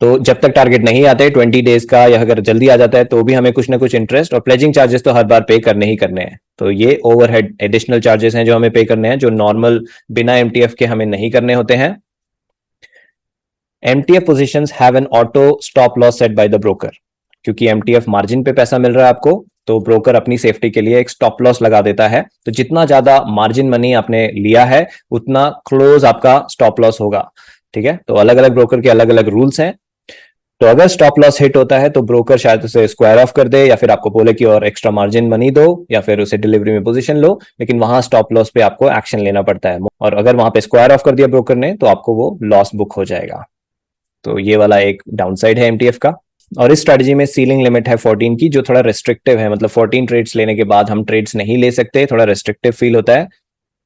तो जब तक टारगेट नहीं आते 20 डेज का, या अगर जल्दी आ जाता है तो भी हमें कुछ ना कुछ इंटरेस्ट और प्लेजिंग चार्जेस तो हर बार पे करने ही करने हैं। तो ये ओवरहेड एडिशनल चार्जेस हैं जो हमें पे करने हैं, जो नॉर्मल बिना एमटीएफ के हमें नहीं करने होते हैं। MTF positions have an auto stop loss set bye the broker, क्योंकि एमटीएफ मार्जिन पे पैसा मिल रहा है आपको, तो ब्रोकर अपनी सेफ्टी के लिए एक स्टॉप लॉस लगा देता है। तो जितना ज्यादा मार्जिन मनी आपने लिया है उतना क्लोज आपका स्टॉप लॉस होगा, ठीक है। तो अलग अलग ब्रोकर के अलग अलग रूल्स हैं। तो अगर स्टॉप लॉस हिट होता है तो ब्रोकर शायद उसे स्क्वायर ऑफ कर दे, या फिर आपको बोले कि और एक्स्ट्रा मार्जिन मनी दो, या फिर उसे डिलीवरी में पोजीशन लो, लेकिन वहां स्टॉप लॉस पे आपको एक्शन लेना पड़ता है। और अगर वहां पे स्क्वायर ऑफ कर दिया ब्रोकर ने तो आपको वो लॉस बुक हो जाएगा। तो ये वाला एक डाउनसाइड है एमटीएफ का। और इस स्ट्रेटजी में सीलिंग लिमिट है 14 की, जो थोड़ा रिस्ट्रिक्टिव है, मतलब 14 ट्रेड्स लेने के बाद हम ट्रेड्स नहीं ले सकते, थोड़ा रिस्ट्रिक्टिव फील होता है।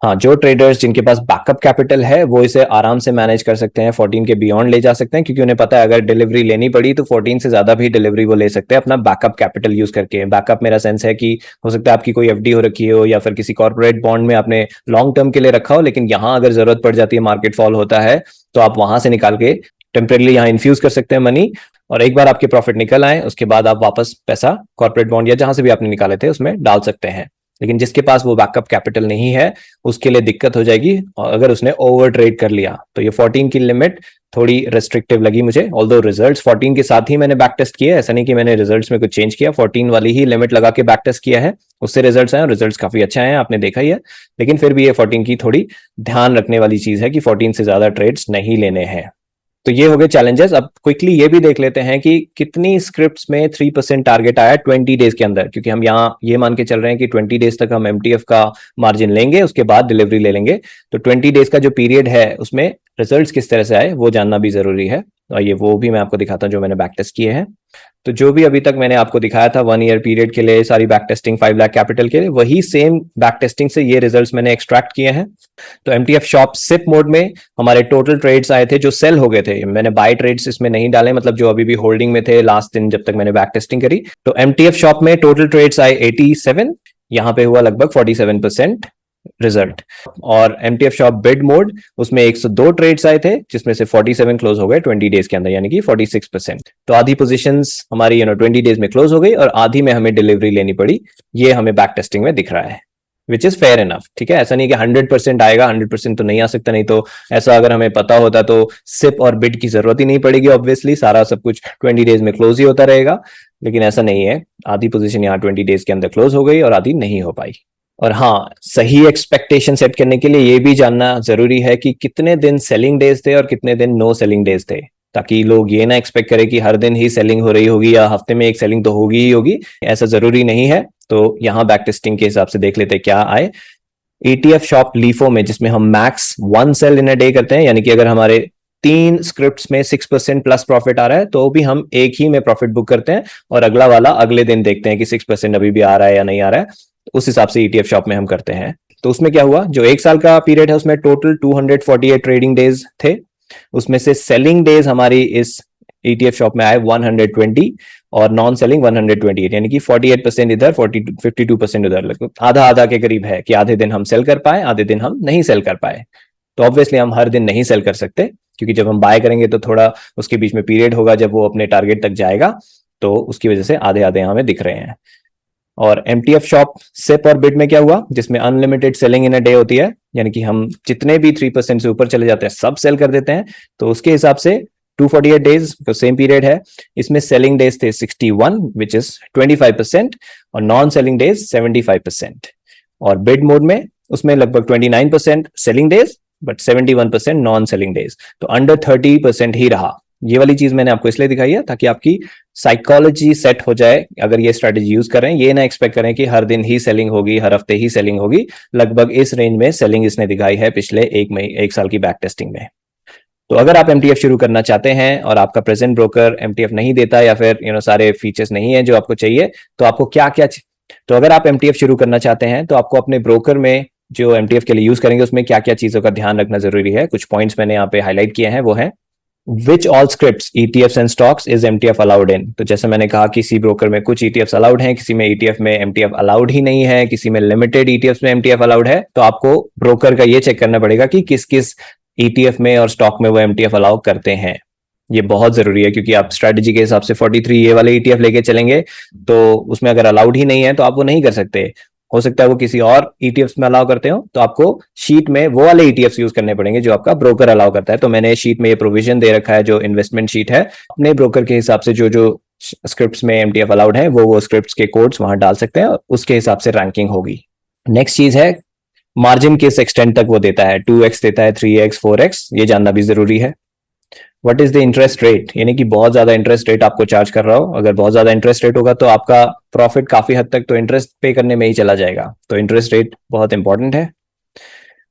हाँ, जो ट्रेडर्स जिनके पास बैकअप कैपिटल है वो इसे आराम से मैनेज कर सकते हैं, 14 के बियॉन्ड ले जा सकते हैं, क्योंकि उन्हें पता है अगर डिलीवरी लेनी पड़ी तो 14 से ज्यादा भी डिलीवरी वो ले सकते हैं अपना बैकअप कैपिटल यूज करके। बैकअप मेरा सेंस है कि हो सकता है आपकी कोई एफडी हो रखी हो, या फिर किसी कॉर्पोरेट बॉन्ड में आपने लॉन्ग टर्म के लिए रखा हो, लेकिन यहाँ अगर जरूरत पड़ जाती है, मार्केट फॉल होता है, तो आप वहां से निकाल के टेम्परेली यहाँ इन्फ्यूज कर सकते हैं मनी, और एक बार आपके प्रॉफिट निकल आए उसके बाद आप वापस पैसा कॉर्पोरेट बॉन्ड या जहां से भी आपने निकाले थे उसमें डाल सकते हैं। लेकिन जिसके पास वो बैकअप कैपिटल नहीं है उसके लिए दिक्कत हो जाएगी, और अगर उसने ओवर ट्रेड कर लिया तो ये 14 की लिमिट थोड़ी रेस्ट्रिक्टिव लगी मुझे। ऑल्दो रिजल्ट्स 14 के साथ ही मैंने बैक टेस्ट किया, ऐसा नहीं कि मैंने रिजल्ट्स में कुछ चेंज किया, 14 वाली ही लिमिट लगा के बैक टेस्ट किया है, उससे रिजल्ट्स आए और रिजल्ट्स काफी अच्छे आए हैं, आपने देखा ही है। लेकिन फिर भी ये 14 की थोड़ी ध्यान रखने वाली चीज है कि 14 से ज्यादा ट्रेड्स नहीं लेने हैं। तो ये हो गए चैलेंजेस। अब क्विकली ये भी देख लेते हैं कि कितनी स्क्रिप्ट्स में 3% टारगेट आया 20 डेज के अंदर, क्योंकि हम यहाँ ये मान के चल रहे हैं कि 20 डेज तक हम एमटीएफ का मार्जिन लेंगे, उसके बाद डिलीवरी ले लेंगे। तो 20 डेज का जो पीरियड है उसमें रिजल्ट्स किस तरह से आए वो जानना भी जरूरी है, और ये वो भी मैं आपको दिखाता हूँ जो मैंने बैक टेस्ट किए हैं। तो जो भी अभी तक मैंने आपको दिखाया था 1 ईयर पीरियड के लिए सारी बैक टेस्टिंग 5 लाख कैपिटल के लिए, वही सेम बैक टेस्टिंग से ये रिजल्ट्स मैंने एक्सट्रैक्ट किए हैं। तो एमटीएफ शॉप सिप मोड में हमारे टोटल ट्रेड्स आए थे जो सेल हो गए थे, मैंने बाय ट्रेड्स इसमें नहीं डाले, मतलब जो अभी भी होल्डिंग में थे लास्ट दिन जब तक मैंने बैक टेस्टिंग करी। तो एमटीएफ शॉप में टोटल ट्रेड्स आए 87, यहाँ पे हुआ लगभग 47% रिजल्ट। और एमटीएफ शॉप बिड मोड उसमें 102 ट्रेड्स आए थे जिसमें से 47 क्लोज हो गए 20 डेज के अंदर, यानी कि 46%। तो आधी पोजीशंस हमारी 20 डेज में क्लोज हो गई और आधी में हमें डिलीवरी लेनी पड़ी, ये हमें बैक टेस्टिंग में दिख रहा है, विच इज फेयर इनफ। ठीक है, ऐसा नहीं कि 100% आएगा, 100% तो नहीं आ सकता, नहीं तो ऐसा अगर हमें पता होता तो सिप और बिड की जरूरत ही नहीं पड़ेगी, ऑब्वियसली सारा सब कुछ 20 डेज में क्लोज ही होता रहेगा। लेकिन ऐसा नहीं है, आधी पोजीशन यहाँ 20 डेज के अंदर क्लोज हो गई और आधी नहीं हो पाई। और हाँ, सही एक्सपेक्टेशन सेट करने के लिए ये भी जानना जरूरी है कि कितने दिन सेलिंग डेज थे और कितने दिन नो सेलिंग डेज थे, ताकि लोग ये ना एक्सपेक्ट करें कि हर दिन ही सेलिंग हो रही होगी या हफ्ते में एक सेलिंग तो होगी ही होगी, ऐसा जरूरी नहीं है। तो यहाँ बैक टेस्टिंग के हिसाब से देख लेते क्या आए। ETF शॉप लीफो में जिसमें हम max 1 sell in a day करते हैं, यानी कि अगर हमारे 3 स्क्रिप्ट्स में 6% प्लस प्रॉफिट आ रहा है तो भी हम एक ही में प्रॉफिट बुक करते हैं और अगला वाला अगले दिन देखते हैं कि 6% अभी भी आ रहा है या नहीं आ रहा है, उस हिसाब से ETF शॉप में हम करते हैं। तो उसमें क्या हुआ, जो 1 साल का पीरियड है उसमें टोटल 248 ट्रेडिंग डेज थे, उसमें से सेलिंग डेज हमारी इस ETF शॉप में आए 120 और नॉन सेलिंग 128, यानी कि 48% इधर 52% उधर, लगभग आधा आधा के करीब है कि आधे दिन हम सेल कर पाए, आधे दिन हम नहीं सेल कर पाए। तो ऑब्वियसली हम हर दिन नहीं सेल कर सकते, क्योंकि जब हम बाय करेंगे तो थोड़ा उसके बीच में पीरियड होगा जब वो अपने टारगेट तक जाएगा, तो उसकी वजह से आधे आधे हमें दिख रहे हैं। और MTF शॉप सिप और बिड में क्या हुआ, जिसमें unlimited selling in a day होती है, यानी कि हम जितने भी 3% से ऊपर चले जाते हैं सब सेल कर देते हैं, तो उसके हिसाब से 248 डेज तो सेम पीरियड है। इसमें सेलिंग डेज थे 61 विच इज 25% और नॉन सेलिंग डेज 75%। और बिड मोड में उसमें लगभग 29% selling days but 71% non selling days, तो अंडर 30% ही रहा। ये वाली चीज मैंने आपको इसलिए दिखाई है ताकि आपकी साइकोलॉजी सेट हो जाए अगर ये स्ट्रेटेजी यूज कर रहे हैं। ये ना एक्सपेक्ट करें कि हर दिन ही सेलिंग होगी, हर हफ्ते ही सेलिंग होगी। लगभग इस रेंज में सेलिंग इसने दिखाई है पिछले एक साल की बैक टेस्टिंग में। तो अगर आप MTF शुरू करना चाहते हैं और आपका प्रेजेंट ब्रोकर MTF नहीं देता या फिर सारे फीचर्स नहीं है जो आपको चाहिए, तो आपको क्या क्या तो अगर आप MTF शुरू करना चाहते हैं तो आपको अपने ब्रोकर में जो MTF के लिए यूज करेंगे उसमें क्या क्या चीजों का ध्यान रखना जरूरी है। कुछ पॉइंट्स मैंने यहाँ पे हाईलाइट किए हैं, वो है Which all scripts, ETFs and stocks is MTF allowed in? तो जैसे मैंने कहा किसी ब्रोकर में कुछ ETFs अलाउड हैं, किसी में ETF में MTF अलाउड ही नहीं है, किसी में लिमिटेड ETFs में MTF अलाउड है। तो आपको ब्रोकर का ये चेक करना पड़ेगा कि किस किस ETF में और स्टॉक में वो MTF अलाउ करते हैं। ये बहुत जरूरी है, क्योंकि आप स्ट्रेटेजी के हिसाब से 43 ये वाले ETF लेके चलेंगे तो उसमें अगर अलाउड ही नहीं है तो आप वो नहीं कर सकते। हो सकता है वो किसी और ETFs में अलाउ करते हो, तो आपको शीट में वो वाले ETFs यूज करने पड़ेंगे जो आपका ब्रोकर अलाउ करता है। तो मैंने शीट में ये प्रोविजन दे रखा है, जो इन्वेस्टमेंट शीट है, अपने ब्रोकर के हिसाब से जो जो स्क्रिप्ट्स में MTF अलाउड है वो स्क्रिप्ट्स के कोड्स वहां डाल सकते हैं और उसके हिसाब से रैंकिंग होगी। नेक्स्ट चीज है मार्जिन किस एक्सटेंट तक वो देता है, 2x देता है, 3x, 4x, ये जानना भी जरूरी है। What is the interest rate, यानी कि बहुत ज्यादा इंटरेस्ट रेट आपको चार्ज कर रहा हो, अगर बहुत ज्यादा इंटरेस्ट रेट होगा तो आपका प्रॉफिट काफी हद तक तो इंटरेस्ट पे करने में ही चला जाएगा। तो इंटरेस्ट रेट बहुत इंपॉर्टेंट है।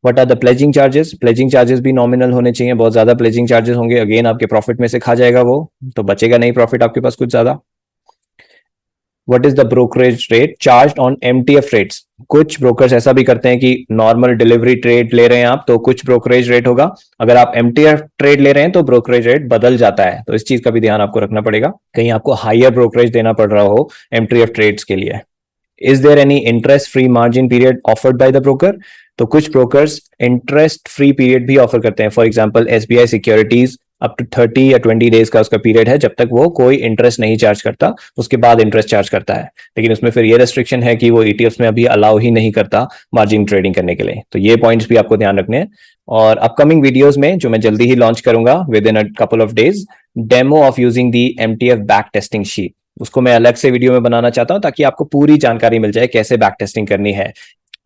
What are the pledging charges, pledging charges भी नॉमिनल होने चाहिए। बहुत ज्यादा प्लेजिंग चार्जेस होंगे अगेन आपके प्रॉफिट में से खा जाएगा वो, तो बचेगा नहीं प्रॉफिट आपके पास कुछ ज्यादा। What is the brokerage rate charge on MTF rates, कुछ ब्रोकर्स ऐसा भी करते हैं कि नॉर्मल डिलीवरी ट्रेड ले रहे हैं आप तो कुछ ब्रोकरेज रेट होगा, अगर आप MTF ट्रेड ले रहे हैं तो ब्रोकरेज रेट बदल जाता है। तो इस चीज का भी ध्यान आपको रखना पड़ेगा, कहीं आपको हायर ब्रोकरेज देना पड़ रहा हो MTF ट्रेड्स के लिए। Is there any interest free margin period offered by the broker, तो कुछ ब्रोकर्स इंटरेस्ट फ्री पीरियड भी ऑफर करते हैं। For example SBI securities up to 30 या 20 डेज का उसका पीरियड है, जब तक वो कोई इंटरेस्ट नहीं चार्ज करता, उसके बाद इंटरेस्ट चार्ज करता है। लेकिन उसमें फिर ये रेस्ट्रिक्शन है कि वो ETFs में अभी अलाउ ही नहीं करता मार्जिन ट्रेडिंग करने के लिए। तो ये पॉइंट्स भी आपको ध्यान रखने हैं। और अपकमिंग वीडियोस में जो मैं जल्दी ही लॉन्च करूंगा with in a couple of days, demo of using the MTF back testing sheet, उसको मैं अलग से वीडियो में बनाना चाहता हूं ताकि आपको पूरी जानकारी मिल जाए कैसे बैक टेस्टिंग करनी है।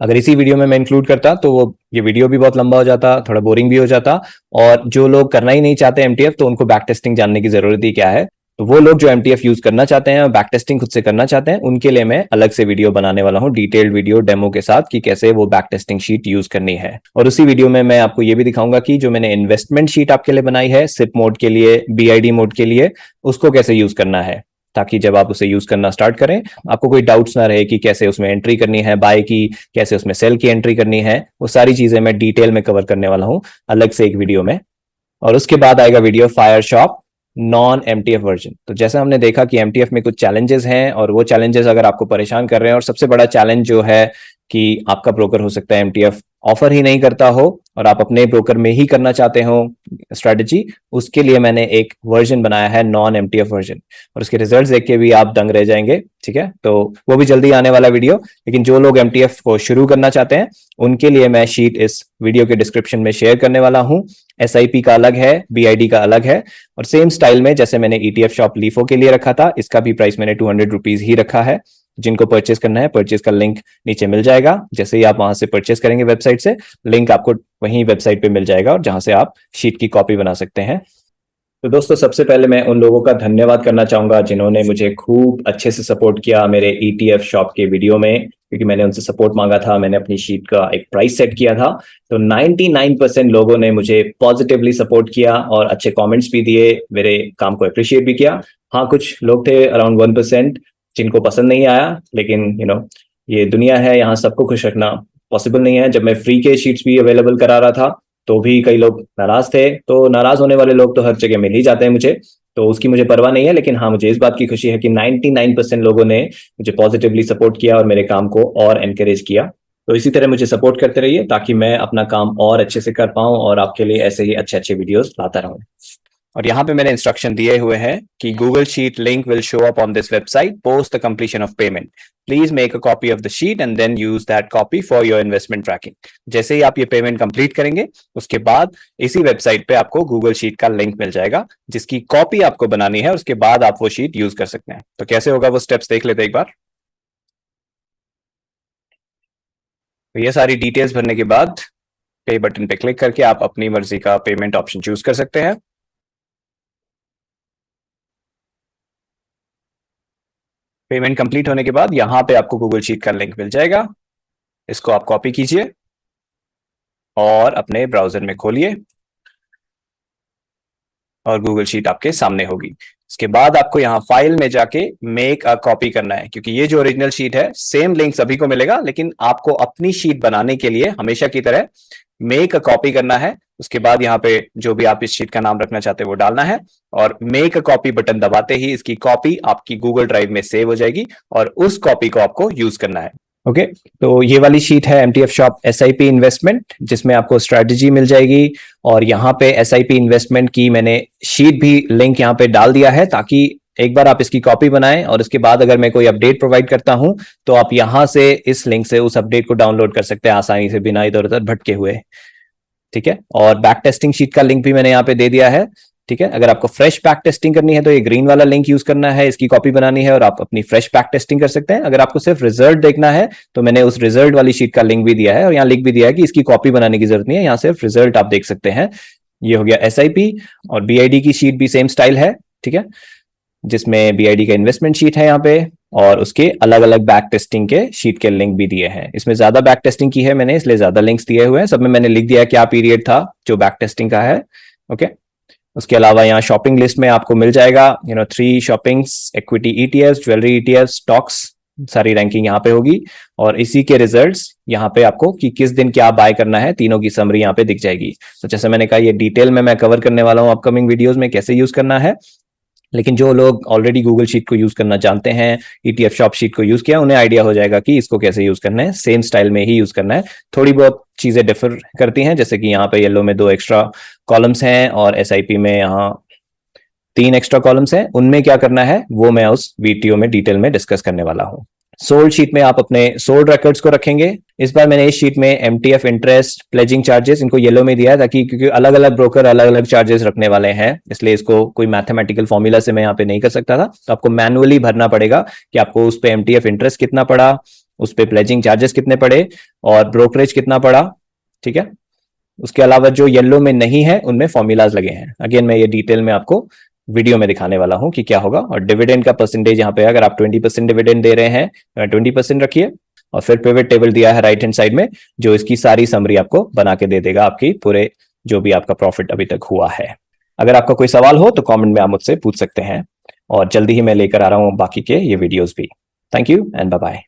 अगर इसी वीडियो में मैं इंक्लूड करता तो ये वीडियो भी बहुत लंबा हो जाता, थोड़ा बोरिंग भी हो जाता, और जो लोग करना ही नहीं चाहते MTF तो उनको बैक टेस्टिंग जानने की जरूरत ही क्या है। तो वो लोग जो MTF यूज करना चाहते हैं और बैक टेस्टिंग खुद से करना चाहते हैं, उनके लिए मैं अलग से वीडियो बनाने वाला हूं, डिटेल्ड वीडियो डेमो के साथ कि कैसे वो बैक टेस्टिंग शीट यूज करनी है। और उसी वीडियो में मैं आपको ये भी दिखाऊंगा कि जो मैंने इन्वेस्टमेंट शीट आपके लिए बनाई है SIP मोड के लिए, BID मोड के लिए, उसको कैसे यूज करना है, ताकि जब आप उसे यूज करना स्टार्ट करें आपको कोई डाउट्स ना रहे कि कैसे उसमें एंट्री करनी है बाय की, कैसे उसमें सेल की एंट्री करनी है। वो सारी चीजें मैं डिटेल में कवर करने वाला हूं अलग से एक वीडियो में। और उसके बाद आएगा video fire shop non MTF version. तो जैसा हमने देखा कि MTF में कुछ चैलेंजेस हैं और वो चैलेंजेस अगर आपको परेशान कर रहे हैं, और सबसे बड़ा चैलेंज जो है कि आपका ब्रोकर हो सकता है MTF ऑफर ही नहीं करता हो और आप अपने ब्रोकर में ही करना चाहते हो स्ट्रेटजी, उसके लिए मैंने एक वर्जन बनाया है नॉन MTF वर्जन, और उसके रिजल्ट्स देख के भी आप दंग रह जाएंगे। ठीक है, तो वो भी जल्दी आने वाला वीडियो। लेकिन जो लोग MTF को शुरू करना चाहते हैं उनके लिए मैं शीट इस वीडियो के डिस्क्रिप्शन में शेयर करने वाला हूं। SIP का अलग है, BID का अलग है, और सेम स्टाइल में जैसे मैंने ETF शॉप लीफो के लिए रखा था, इसका भी प्राइस मैंने 200 रुपीज ही रखा है। जिनको परचेस करना है, परचेस का लिंक नीचे मिल जाएगा। जैसे ही आप वहां से परचेस करेंगे वेबसाइट से, लिंक आपको वहीं वेबसाइट पे मिल जाएगा और जहां से आप शीट की कॉपी बना सकते हैं। तो दोस्तों सबसे पहले मैं उन लोगों का धन्यवाद करना चाहूंगा जिन्होंने मुझे खूब अच्छे से सपोर्ट किया मेरे ETF शॉप के वीडियो में, क्योंकि मैंने उनसे सपोर्ट मांगा था, मैंने अपनी शीट का एक प्राइस सेट किया था। तो 99% लोगों ने मुझे पॉजिटिवली सपोर्ट किया और अच्छे कमेंट्स भी दिए, मेरे काम को अप्रिशिएट भी किया। हाँ, कुछ लोग थे अराउंड 1% जिनको पसंद नहीं आया, लेकिन ये दुनिया है, यहाँ सबको खुश रखना पॉसिबल नहीं है। जब मैं फ्री के शीट्स भी अवेलेबल करा रहा था तो भी कई लोग नाराज थे, तो नाराज होने वाले लोग तो हर जगह मिल ही जाते हैं मुझे। तो उसकी मुझे परवाह नहीं है, लेकिन हाँ मुझे इस बात की खुशी है कि 99% लोगों ने मुझे पॉजिटिवली सपोर्ट किया और मेरे काम को और एनकरेज किया। तो इसी तरह मुझे सपोर्ट करते रहिए ताकि मैं अपना काम और अच्छे से कर पाऊं और आपके लिए ऐसे ही अच्छे अच्छे वीडियोस लाता रहूं। और यहाँ पे मैंने इंस्ट्रक्शन दिए हुए हैं कि Google sheet link will show up on this website post the completion of payment. Please make a copy of the sheet and then use that copy for your investment tracking. जैसे ही आप ये पेमेंट कंप्लीट करेंगे उसके बाद इसी वेबसाइट पे आपको गूगल शीट का लिंक मिल जाएगा जिसकी कॉपी आपको बनानी है, उसके बाद आप वो शीट यूज कर सकते हैं। तो कैसे होगा वो स्टेप्स देख लेते हैं एक बार। तो ये सारी डिटेल्स भरने के बाद पे बटन पे क्लिक करके आप अपनी मर्जी का पेमेंट ऑप्शन चूज कर सकते हैं। पेमेंट कंप्लीट होने के बाद यहाँ पे आपको गूगल शीट का लिंक मिल जाएगा। इसको आप कॉपी कीजिए और अपने ब्राउजर में खोलिए और गूगल शीट आपके सामने होगी। इसके बाद आपको यहाँ फाइल में जाके मेक अ कॉपी करना है, क्योंकि ये जो ओरिजिनल शीट है सेम लिंक सभी को मिलेगा, लेकिन आपको अपनी शीट बनाने के लिए हमेशा की तरह मेक अ कॉपी करना है। उसके बाद यहाँ पे जो भी आप इस शीट का नाम रखना चाहते हैं वो डालना है और मेक अ कॉपी बटन दबाते ही इसकी कॉपी आपकी गूगल ड्राइव में सेव हो जाएगी और उस कॉपी को आपको यूज करना है। ओके तो ये वाली शीट है MTF शॉप SIP इन्वेस्टमेंट, जिसमें आपको स्ट्रेटजी मिल जाएगी और यहाँ पे SIP इन्वेस्टमेंट की मैंने शीट भी लिंक यहाँ पे डाल दिया है ताकि एक बार आप इसकी कॉपी बनाएं और उसके बाद अगर मैं कोई अपडेट प्रोवाइड करता हूं तो आप यहां से इस लिंक से उस अपडेट को डाउनलोड कर सकते हैं आसानी से बिना इधर उधर भटके हुए। ठीक है, और बैक टेस्टिंग शीट का लिंक भी मैंने यहाँ पे दे दिया है। ठीक है, अगर आपको फ्रेश बैक टेस्टिंग करनी है तो ये ग्रीन वाला लिंक यूज करना है, इसकी कॉपी बनानी है और आप अपनी फ्रेश बैक टेस्टिंग कर सकते हैं। अगर आपको सिर्फ रिजल्ट देखना है तो मैंने उस रिजल्ट वाली शीट का लिंक भी दिया है और यहाँ लिंक भी दिया है कि इसकी कॉपी बनाने की जरूरत नहीं है, यहाँ सिर्फ रिजल्ट आप देख सकते हैं। ये हो गया SIP और BID की शीट भी सेम स्टाइल है। ठीक है, जिसमें BID का इन्वेस्टमेंट शीट है यहाँ पे और उसके अलग अलग बैक टेस्टिंग के शीट के लिंक भी दिए हैं। इसमें ज्यादा बैक टेस्टिंग की है मैंने, इसलिए ज्यादा लिंक्स दिए हुए हैं। सब में मैंने लिख दिया क्या पीरियड था जो बैक टेस्टिंग का है। ओके, उसके अलावा यहाँ शॉपिंग लिस्ट में आपको मिल जाएगा 3 shoppings, equity ETFs, jewellery ETFs, stocks, सारी रैंकिंग यहाँ पे होगी और इसी के रिजल्ट्स यहाँ पे आपको कि किस दिन क्या बाय करना है तीनों की समरी यहाँ पे दिख जाएगी। तो जैसे मैंने कहा ये डिटेल में मैं कवर करने वाला हूँ अपकमिंग वीडियोस में कैसे यूज करना है, लेकिन जो लोग ऑलरेडी गूगल शीट को यूज करना जानते हैं, ETF शॉप शीट को यूज किया, उन्हें आइडिया हो जाएगा कि इसको कैसे यूज करना है। सेम स्टाइल में ही यूज करना है, थोड़ी बहुत चीजें डिफर करती हैं, जैसे कि यहाँ पे येलो में 2 एक्स्ट्रा कॉलम्स हैं और SIP में यहाँ 3 एक्स्ट्रा कॉलम्स हैं। उनमें क्या करना है वो मैं उस वीडियो में डिटेल में डिस्कस करने वाला हूँ। सोल्ड शीट में आप अपने सोल्ड रिकॉर्ड्स को रखेंगे। इस बार मैंने इस शीट में MTF इंटरेस्ट, प्लेजिंग चार्जेस इनको येलो में दिया है ताकि क्योंकि अलग अलग ब्रोकर अलग अलग चार्जेस रखने वाले हैं, इसलिए इसको कोई मैथमेटिकल फॉर्मूला से मैं यहाँ पे नहीं कर सकता था, तो आपको मैनुअली भरना पड़ेगा कि आपको उस पे MTF इंटरेस्ट कितना पड़ा, उस पे प्लेजिंग चार्जेस कितने पड़े और ब्रोकरेज कितना पड़ा। ठीक है, उसके अलावा जो येलो में नहीं है उनमें फॉर्मूलाज लगे हैं। अगेन मैं ये डिटेल में आपको वीडियो में दिखाने वाला हूं कि क्या होगा। और डिविडेंड का परसेंटेज यहाँ पे अगर आप 20% डिविडेंड दे रहे हैं 20% रखिए और फिर पिवट टेबल दिया है राइट हैंड साइड में जो इसकी सारी समरी आपको बना के दे देगा आपकी पूरे जो भी आपका प्रॉफिट अभी तक हुआ है। अगर आपका कोई सवाल हो तो कमेंट में आप मुझसे पूछ सकते हैं और जल्दी ही मैं लेकर आ रहा हूं बाकी के ये वीडियोस भी। Thank you and bye bye.